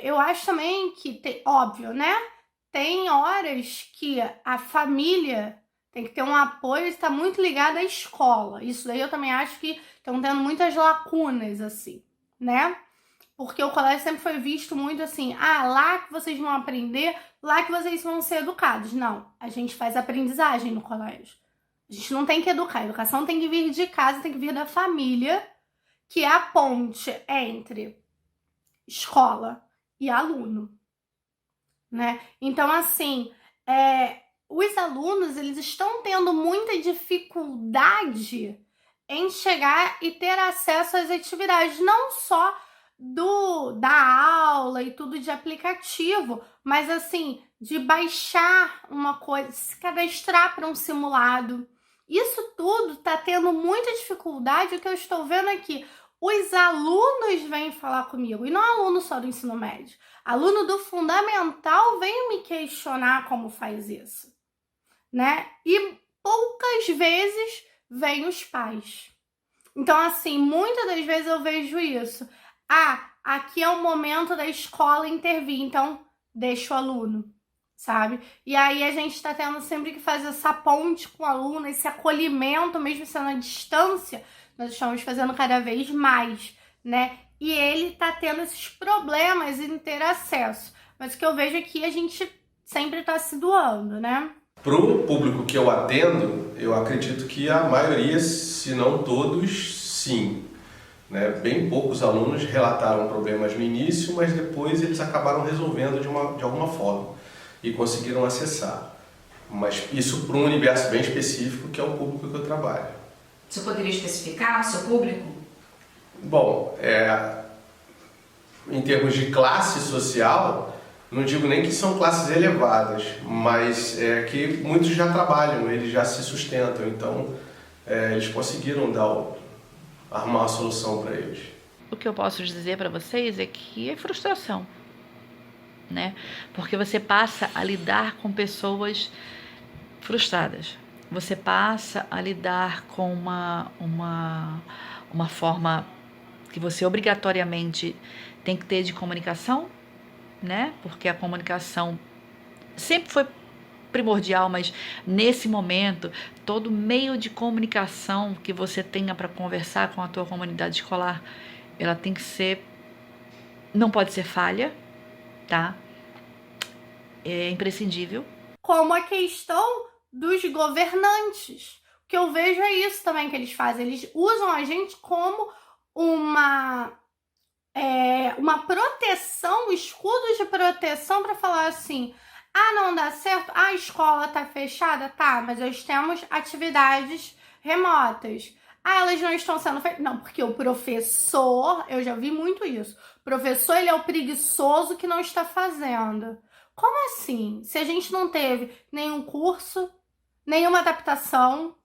eu acho também que, óbvio, né? Tem horas que a família tem que ter um apoio e está muito ligada à escola. Isso daí eu também acho que estão tendo muitas lacunas, assim, né? Porque o colégio sempre foi visto muito assim, lá que vocês vão aprender, lá que vocês vão ser educados. Não, a gente faz aprendizagem no colégio. A gente não tem que educar, a educação tem que vir de casa, tem que vir da família, que é a ponte entre escola e aluno, né? Então, assim, os alunos, eles estão tendo muita dificuldade em chegar e ter acesso às atividades, não só da aula e tudo de aplicativo, mas assim, de baixar uma coisa, se cadastrar para um simulado. Isso tudo tá tendo muita dificuldade. O que eu estou vendo aqui, os alunos vêm falar comigo, e não aluno só do ensino médio, aluno do fundamental vem me questionar como faz isso, né? E poucas vezes vêm os pais. Então, assim, muitas das vezes eu vejo isso. Aqui é o momento da escola intervir, então deixa o aluno, sabe? E aí a gente tá tendo sempre que fazer essa ponte com o aluno, esse acolhimento, mesmo sendo à distância, nós estamos fazendo cada vez mais, né? E ele tá tendo esses problemas em ter acesso. Mas o que eu vejo aqui, a gente sempre tá se doando, né? Pro público que eu atendo, eu acredito que a maioria, se não todos, sim. Né? Bem poucos alunos relataram problemas no início, mas depois eles acabaram resolvendo de alguma forma e conseguiram acessar. Mas isso para um universo bem específico, que é o público que eu trabalho. Você poderia especificar o seu público? Bom, em termos de classe social, não digo nem que são classes elevadas, mas que muitos já trabalham, eles já se sustentam, então eles conseguiram arrumar uma solução para eles. O que eu posso dizer para vocês é que é frustração. né? Porque você passa a lidar com pessoas frustradas. Você passa a lidar com uma forma que você obrigatoriamente tem que ter de comunicação, né? Porque a comunicação sempre foi primordial, mas nesse momento, todo meio de comunicação que você tenha para conversar com a tua comunidade escolar, ela tem que ser, não pode ser falha, tá? É imprescindível. Como a questão dos governantes. O que eu vejo é isso também que eles fazem. Eles usam a gente como uma proteção, um escudo de proteção para falar assim: ah, não dá certo, a escola tá fechada, tá, mas nós temos atividades remotas. Ah, elas não estão sendo feitas. Não, porque o professor, eu já vi muito isso, o professor, ele é o preguiçoso que não está fazendo. Como assim? Se a gente não teve nenhum curso, nenhuma adaptação,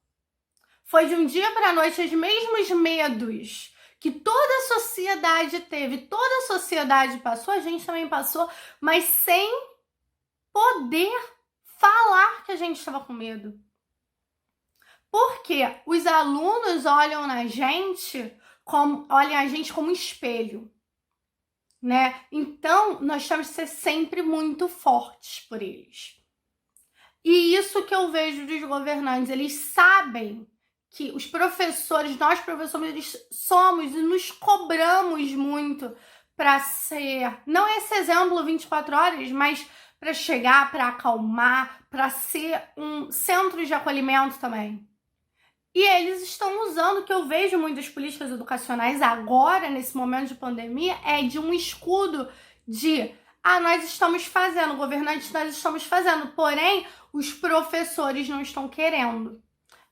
foi de um dia para a noite os mesmos medos que toda a sociedade teve, toda a sociedade passou, a gente também passou, mas sem poder falar que a gente estava com medo. Porque os alunos olham a gente como um espelho, né? Então, nós temos que ser sempre muito fortes por eles. E isso que eu vejo dos governantes, eles sabem que os professores, nós professores, eles somos e nos cobramos muito para ser, não esse exemplo 24 horas, mas para chegar, para acalmar, para ser um centro de acolhimento também. E eles estão usando, o que eu vejo muitas políticas educacionais agora, nesse momento de pandemia, é de um escudo de, nós estamos fazendo, governantes, nós estamos fazendo, porém, os professores não estão querendo.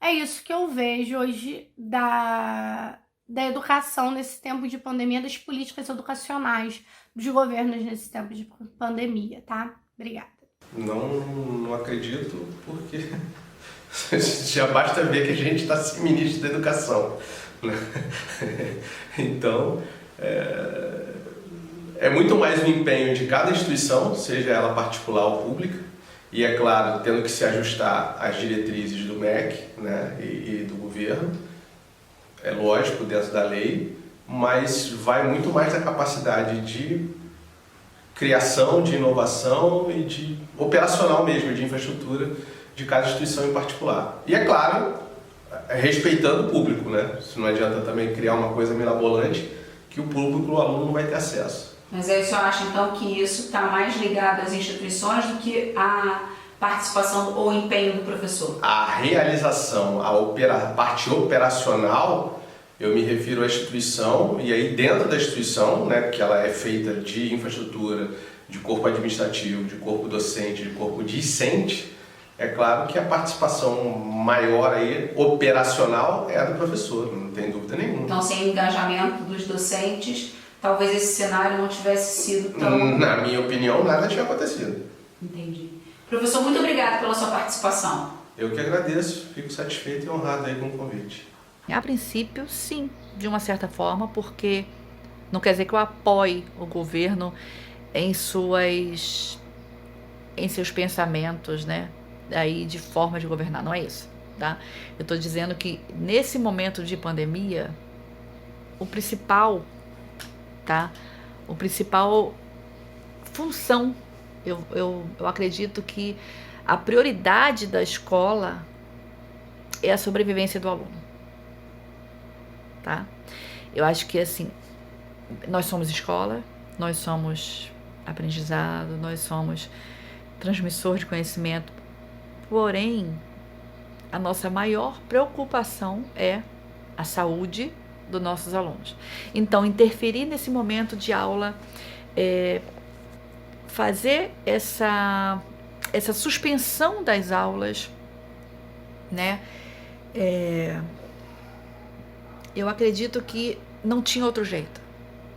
É isso que eu vejo hoje da educação nesse tempo de pandemia, das políticas educacionais dos governos nesse tempo de pandemia, tá? Obrigada. Não acredito, porque já basta ver que a gente está sem ministro da educação, né? Então, é muito mais um empenho de cada instituição, seja ela particular ou pública, e é claro, tendo que se ajustar às diretrizes do MEC, né, e do governo, é lógico, dentro da lei, mas vai muito mais da capacidade de criação, de inovação e de operacional mesmo, de infraestrutura de cada instituição em particular. E é claro, respeitando o público, né? Não adianta também criar uma coisa mirabolante que o público, o aluno, não vai ter acesso. Mas aí o senhor acha então que isso está mais ligado às instituições do que à participação ou empenho do professor? A realização, a parte operacional, eu me refiro à instituição, e aí dentro da instituição, né, que ela é feita de infraestrutura, de corpo administrativo, de corpo docente, de corpo discente, é claro que a participação maior aí, operacional, é a do professor, não tem dúvida nenhuma. Então, sem engajamento dos docentes, talvez esse cenário não tivesse sido tão... Na minha opinião, nada tinha acontecido. Entendi. Professor, muito obrigada pela sua participação. Eu que agradeço, fico satisfeito e honrado aí com o convite. A princípio, sim, de uma certa forma, porque não quer dizer que eu apoie o governo em seus pensamentos, né? Aí de forma de governar, não é isso, tá? Eu estou dizendo que nesse momento de pandemia, o principal função, eu acredito que a prioridade da escola é a sobrevivência do aluno, tá? Eu acho que assim, nós somos escola, nós somos aprendizado, nós somos transmissor de conhecimento, porém, a nossa maior preocupação é a saúde dos nossos alunos. Então, interferir nesse momento de aula, fazer essa suspensão das aulas, né? Eu acredito que não tinha outro jeito,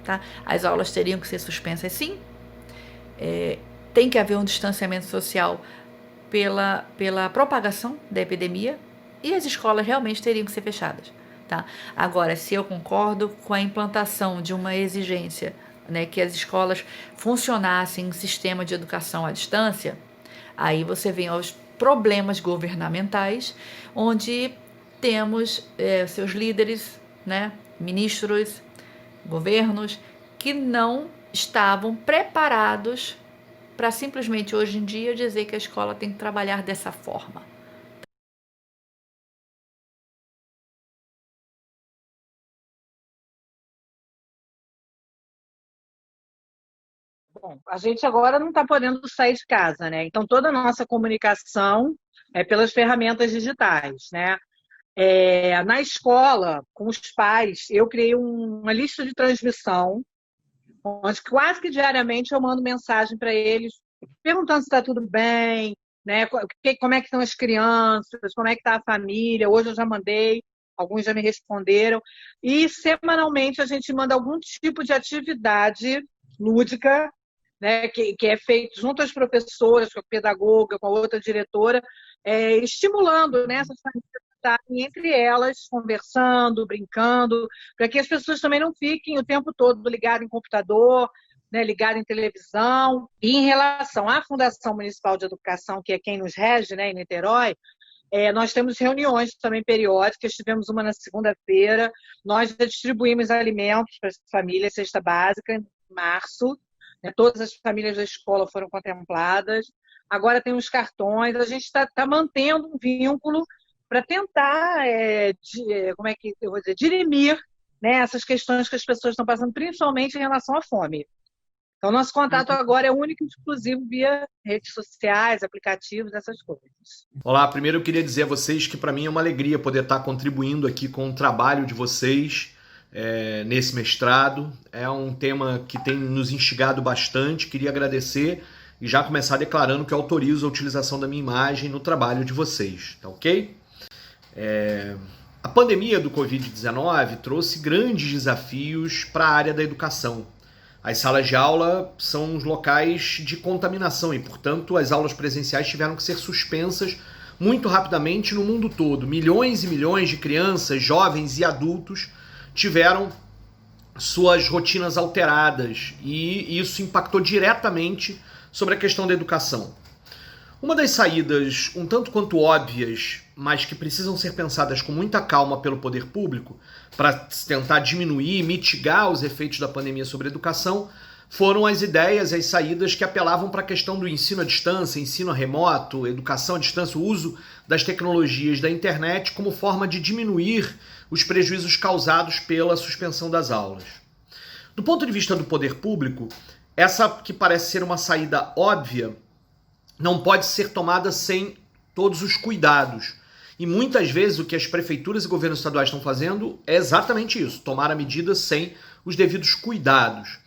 tá? As aulas teriam que ser suspensas, sim. Tem que haver um distanciamento social pela propagação da epidemia, e as escolas realmente teriam que ser fechadas, tá? Agora, se eu concordo com a implantação de uma exigência né, que as escolas funcionassem em sistema de educação à distância, aí você vem aos problemas governamentais, onde temos seus líderes, né, ministros, governos, que não estavam preparados para simplesmente hoje em dia dizer que a escola tem que trabalhar dessa forma. Bom, a gente agora não está podendo sair de casa, né? Então toda a nossa comunicação é pelas ferramentas digitais, né? Na escola, com os pais, eu criei uma lista de transmissão, onde quase que diariamente eu mando mensagem para eles, perguntando se está tudo bem, né? Como é que estão as crianças, como é que está a família. Hoje eu já mandei, alguns já me responderam. E semanalmente a gente manda algum tipo de atividade lúdica, né, que é feito junto às professoras, com a pedagoga, com a outra diretora, estimulando, né, essas famílias a estarem entre elas, conversando, brincando, para que as pessoas também não fiquem o tempo todo ligadas em computador, né, ligadas em televisão. E em relação à Fundação Municipal de Educação, que é quem nos rege, né, em Niterói, nós temos reuniões também periódicas, tivemos uma na segunda-feira, nós distribuímos alimentos para as famílias, cesta básica, em março, né, todas as famílias da escola foram contempladas, agora tem os cartões, a gente está mantendo um vínculo para tentar, como é que eu vou dizer, dirimir, né, essas questões que as pessoas estão passando, principalmente em relação à fome. Então, nosso contato agora é único e exclusivo via redes sociais, aplicativos, essas coisas. Olá, primeiro eu queria dizer a vocês que para mim é uma alegria poder estar contribuindo aqui com o trabalho de vocês nesse mestrado. É um tema que tem nos instigado bastante, queria agradecer e já começar declarando que eu autorizo a utilização da minha imagem no trabalho de vocês, tá ok? A pandemia do Covid-19 trouxe grandes desafios para a área da educação. As salas de aula são os locais de contaminação e, portanto, as aulas presenciais tiveram que ser suspensas muito rapidamente no mundo todo. Milhões e milhões de crianças, jovens e adultos tiveram suas rotinas alteradas e isso impactou diretamente sobre a questão da educação. Uma das saídas um tanto quanto óbvias, mas que precisam ser pensadas com muita calma pelo poder público para tentar diminuir e mitigar os efeitos da pandemia sobre a educação, foram as ideias, as saídas que apelavam para a questão do ensino à distância, ensino remoto, educação à distância, o uso das tecnologias da internet como forma de diminuir os prejuízos causados pela suspensão das aulas. Do ponto de vista do poder público, essa que parece ser uma saída óbvia não pode ser tomada sem todos os cuidados. E muitas vezes o que as prefeituras e governos estaduais estão fazendo é exatamente isso, tomar a medida sem os devidos cuidados.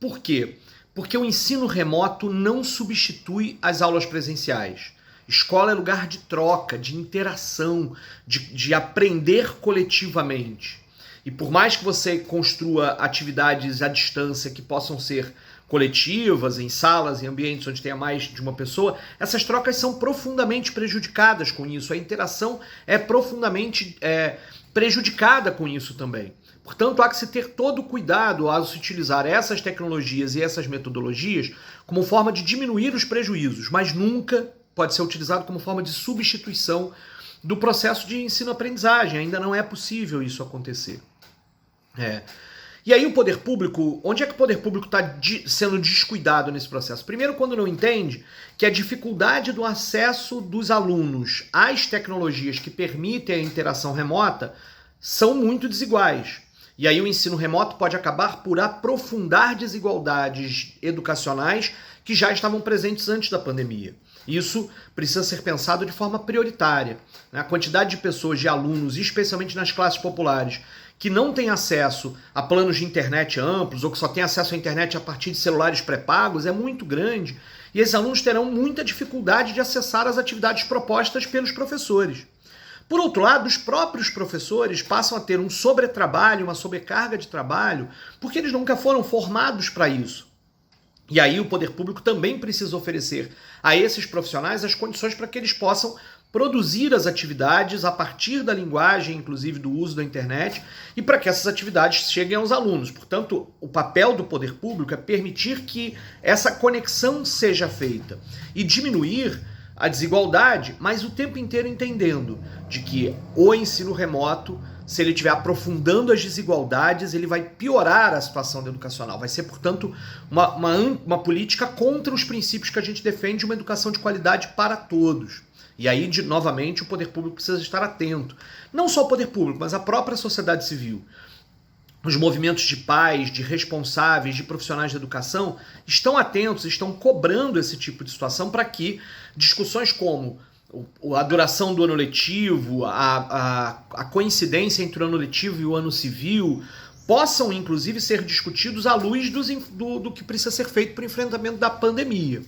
Por quê? Porque o ensino remoto não substitui as aulas presenciais. Escola é lugar de troca, de interação, de aprender coletivamente. E por mais que você construa atividades à distância que possam ser coletivas, em salas, em ambientes onde tenha mais de uma pessoa, essas trocas são profundamente prejudicadas com isso. A interação é profundamente prejudicada com isso também. Portanto, há que se ter todo o cuidado ao se utilizar essas tecnologias e essas metodologias como forma de diminuir os prejuízos, mas nunca pode ser utilizado como forma de substituição do processo de ensino-aprendizagem. Ainda não é possível isso acontecer. E aí o poder público, onde é que o poder público está sendo descuidado nesse processo? Primeiro, quando não entende que a dificuldade do acesso dos alunos às tecnologias que permitem a interação remota são muito desiguais. E aí o ensino remoto pode acabar por aprofundar desigualdades educacionais que já estavam presentes antes da pandemia. Isso precisa ser pensado de forma prioritária. A quantidade de pessoas, de alunos, especialmente nas classes populares, que não têm acesso a planos de internet amplos ou que só têm acesso à internet a partir de celulares pré-pagos é muito grande e esses alunos terão muita dificuldade de acessar as atividades propostas pelos professores. Por outro lado, os próprios professores passam a ter um sobretrabalho, uma sobrecarga de trabalho, porque eles nunca foram formados para isso. E aí o poder público também precisa oferecer a esses profissionais as condições para que eles possam produzir as atividades a partir da linguagem, inclusive do uso da internet, e para que essas atividades cheguem aos alunos. Portanto, o papel do poder público é permitir que essa conexão seja feita e diminuir a desigualdade, mas o tempo inteiro entendendo de que o ensino remoto, se ele estiver aprofundando as desigualdades, ele vai piorar a situação educacional. Vai ser, portanto, uma política contra os princípios que a gente defende de uma educação de qualidade para todos. E aí, novamente, o poder público precisa estar atento. Não só o poder público, mas a própria sociedade civil. Os movimentos de pais, de responsáveis, de profissionais da educação estão atentos, estão cobrando esse tipo de situação para que discussões como a duração do ano letivo, a coincidência entre o ano letivo e o ano civil, possam, inclusive, ser discutidos à luz do que precisa ser feito para o enfrentamento da pandemia.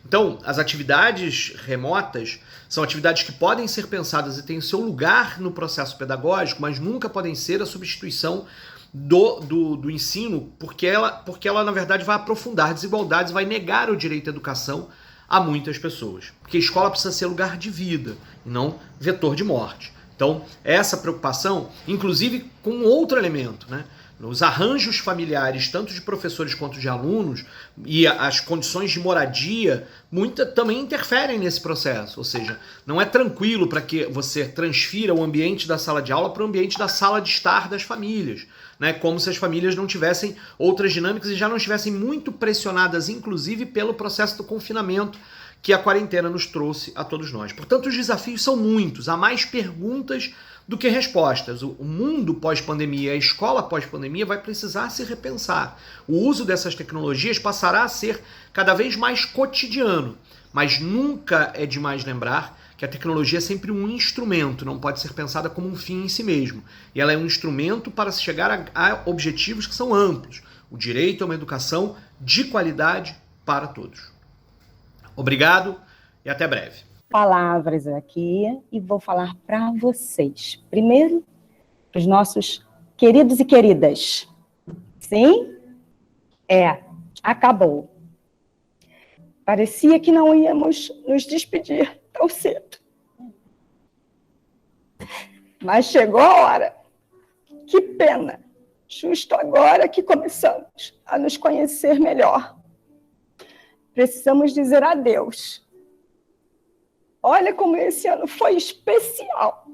Então, as atividades remotas são atividades que podem ser pensadas e têm seu lugar no processo pedagógico, mas nunca podem ser a substituição do ensino, porque ela, na verdade, vai aprofundar desigualdades, vai negar o direito à educação a muitas pessoas. Porque a escola precisa ser lugar de vida, e não vetor de morte. Então, essa preocupação, inclusive com outro elemento, né? Os arranjos familiares, tanto de professores quanto de alunos, e as condições de moradia, também interferem nesse processo. Ou seja, não é tranquilo para que você transfira o ambiente da sala de aula para o ambiente da sala de estar das famílias, né? Como se as famílias não tivessem outras dinâmicas e já não estivessem muito pressionadas, inclusive pelo processo do confinamento que a quarentena nos trouxe a todos nós. Portanto, os desafios são muitos, há mais perguntas do que respostas. O mundo pós-pandemia, a escola pós-pandemia vai precisar se repensar. O uso dessas tecnologias passará a ser cada vez mais cotidiano, mas nunca é demais lembrar que a tecnologia é sempre um instrumento, não pode ser pensada como um fim em si mesmo. E ela é um instrumento para se chegar a objetivos que são amplos. O direito a uma educação de qualidade para todos. Obrigado e até breve. Palavras aqui e vou falar para vocês. Primeiro, para os nossos queridos e queridas. Sim? Acabou. Parecia que não íamos nos despedir tão cedo. Mas chegou a hora. Que pena. Justo agora que começamos a nos conhecer melhor. Precisamos dizer adeus. Olha como esse ano foi especial.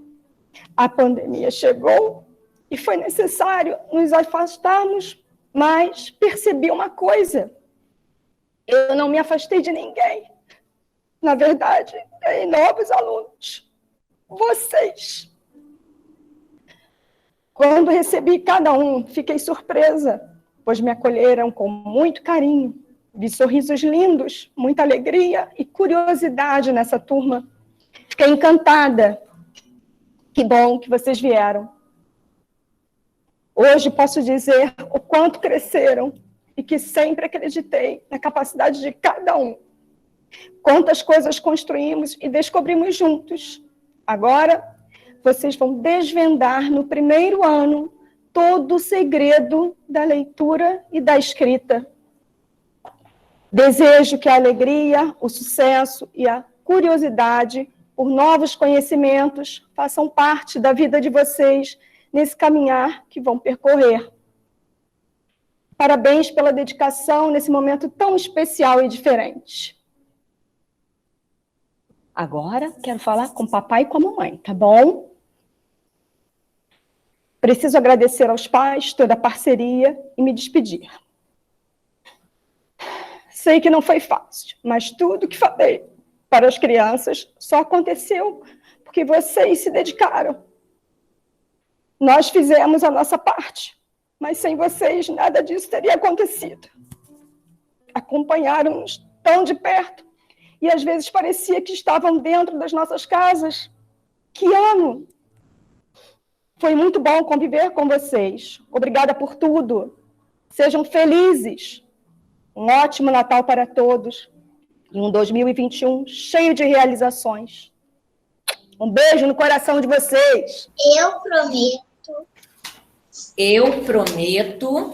A pandemia chegou e foi necessário nos afastarmos, mas percebi uma coisa. Eu não me afastei de ninguém. Na verdade, tem novos alunos. Vocês. Quando recebi cada um, fiquei surpresa, pois me acolheram com muito carinho. Vi sorrisos lindos, muita alegria e curiosidade nessa turma. Fiquei encantada. Que bom que vocês vieram. Hoje posso dizer o quanto cresceram e que sempre acreditei na capacidade de cada um. Quantas coisas construímos e descobrimos juntos. Agora, vocês vão desvendar no primeiro ano todo o segredo da leitura e da escrita. Desejo que a alegria, o sucesso e a curiosidade por novos conhecimentos façam parte da vida de vocês nesse caminhar que vão percorrer. Parabéns pela dedicação nesse momento tão especial e diferente. Agora, quero falar com o papai e com a mamãe, tá bom? Preciso agradecer aos pais toda a parceria e me despedir. Sei que não foi fácil, mas tudo que falei para as crianças só aconteceu porque vocês se dedicaram. Nós fizemos a nossa parte, mas sem vocês nada disso teria acontecido. Acompanharam-nos tão de perto e às vezes parecia que estavam dentro das nossas casas. Que ano! Foi muito bom conviver com vocês. Obrigada por tudo. Sejam felizes. Um ótimo Natal para todos e um 2021 cheio de realizações. Um beijo no coração de vocês. Eu prometo,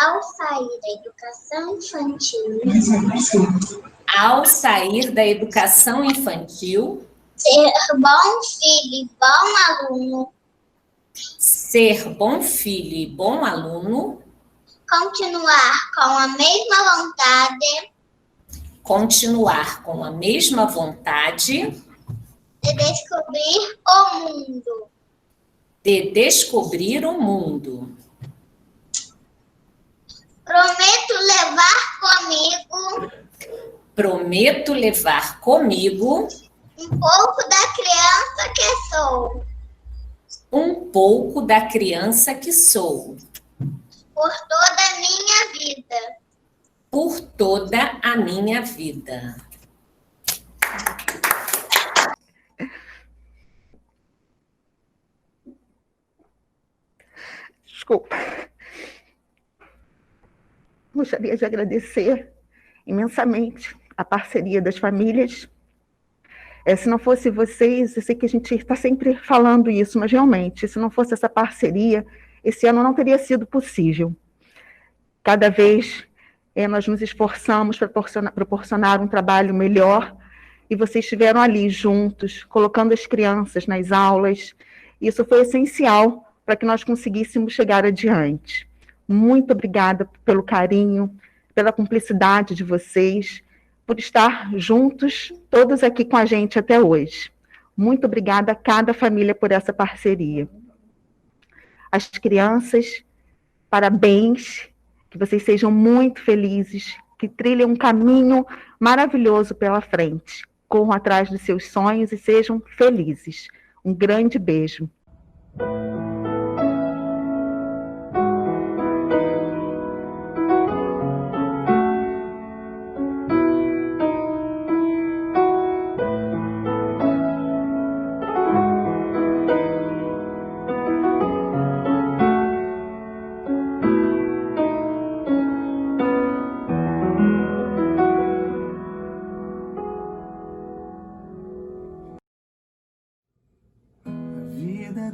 ao sair da educação infantil, ao sair da educação infantil, ser bom filho e bom aluno, ser bom filho e bom aluno, continuar com a mesma vontade, continuar com a mesma vontade de descobrir o mundo. de descobrir o mundo. Prometo levar comigo um pouco da criança que sou. Um pouco da criança que sou. Por toda a minha vida. Por toda a minha vida. Desculpa. Gostaria de agradecer imensamente a parceria das famílias. Se não fosse vocês, eu sei que a gente está sempre falando isso, mas realmente, se não fosse essa parceria, esse ano não teria sido possível. Cada vez nós nos esforçamos para proporcionar um trabalho melhor, e vocês estiveram ali juntos, colocando as crianças nas aulas. Isso foi essencial para que nós conseguíssemos chegar adiante. Muito obrigada pelo carinho, pela cumplicidade de vocês, por estar juntos, todos aqui com a gente até hoje. Muito obrigada a cada família por essa parceria. As crianças, parabéns, que vocês sejam muito felizes, que trilhem um caminho maravilhoso pela frente. Corram atrás dos seus sonhos e sejam felizes. Um grande beijo.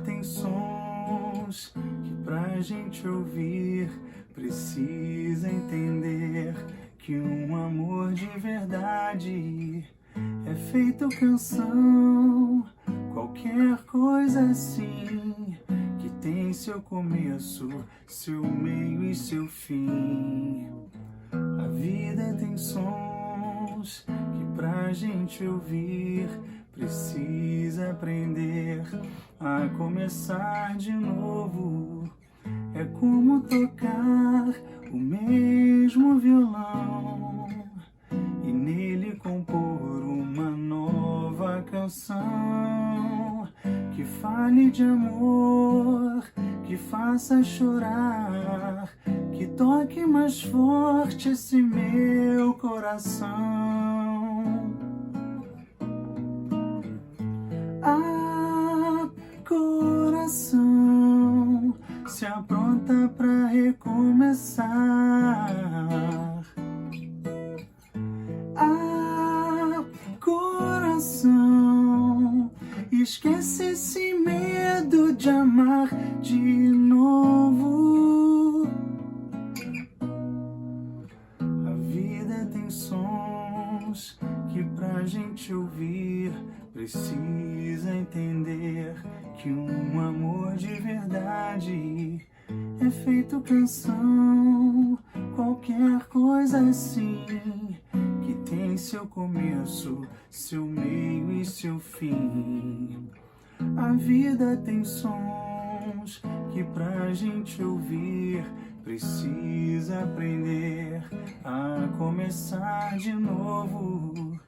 Tem sons que pra gente ouvir precisa entender que um amor de verdade é feito canção, qualquer coisa assim que tem seu começo, seu meio e seu fim. A vida tem sons que pra gente ouvir precisa aprender a começar de novo. É como tocar o mesmo violão e nele compor uma nova canção que fale de amor, que faça chorar, que toque mais forte esse meu coração. Coração, se apronta pra recomeçar. Coração, esquece esse medo de amar de novo. A vida tem sons que pra gente ouvir precisa entender que um amor de verdade é feito canção, qualquer coisa assim que tem seu começo, seu meio e seu fim. A vida tem sons que pra gente ouvir precisa aprender a começar de novo.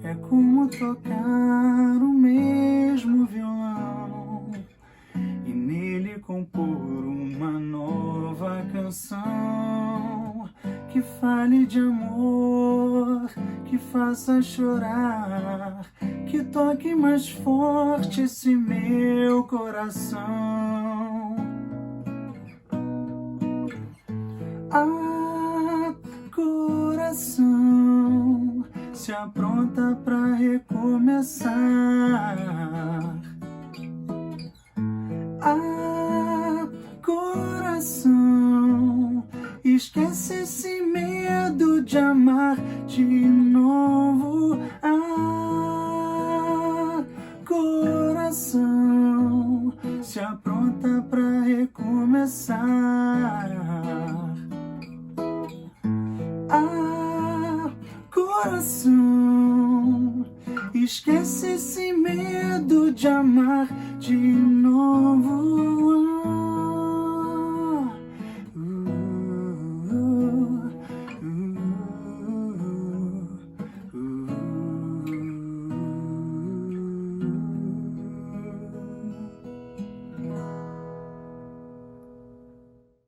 É como tocar o mesmo violão e nele compor uma nova canção que fale de amor, que faça chorar, que toque mais forte esse meu coração. Coração, se apronta pra recomeçar. Coração, esquece esse medo medo de amar de novo. Coração, se apronta pra recomeçar. Coração, esquece esse medo de amar de novo.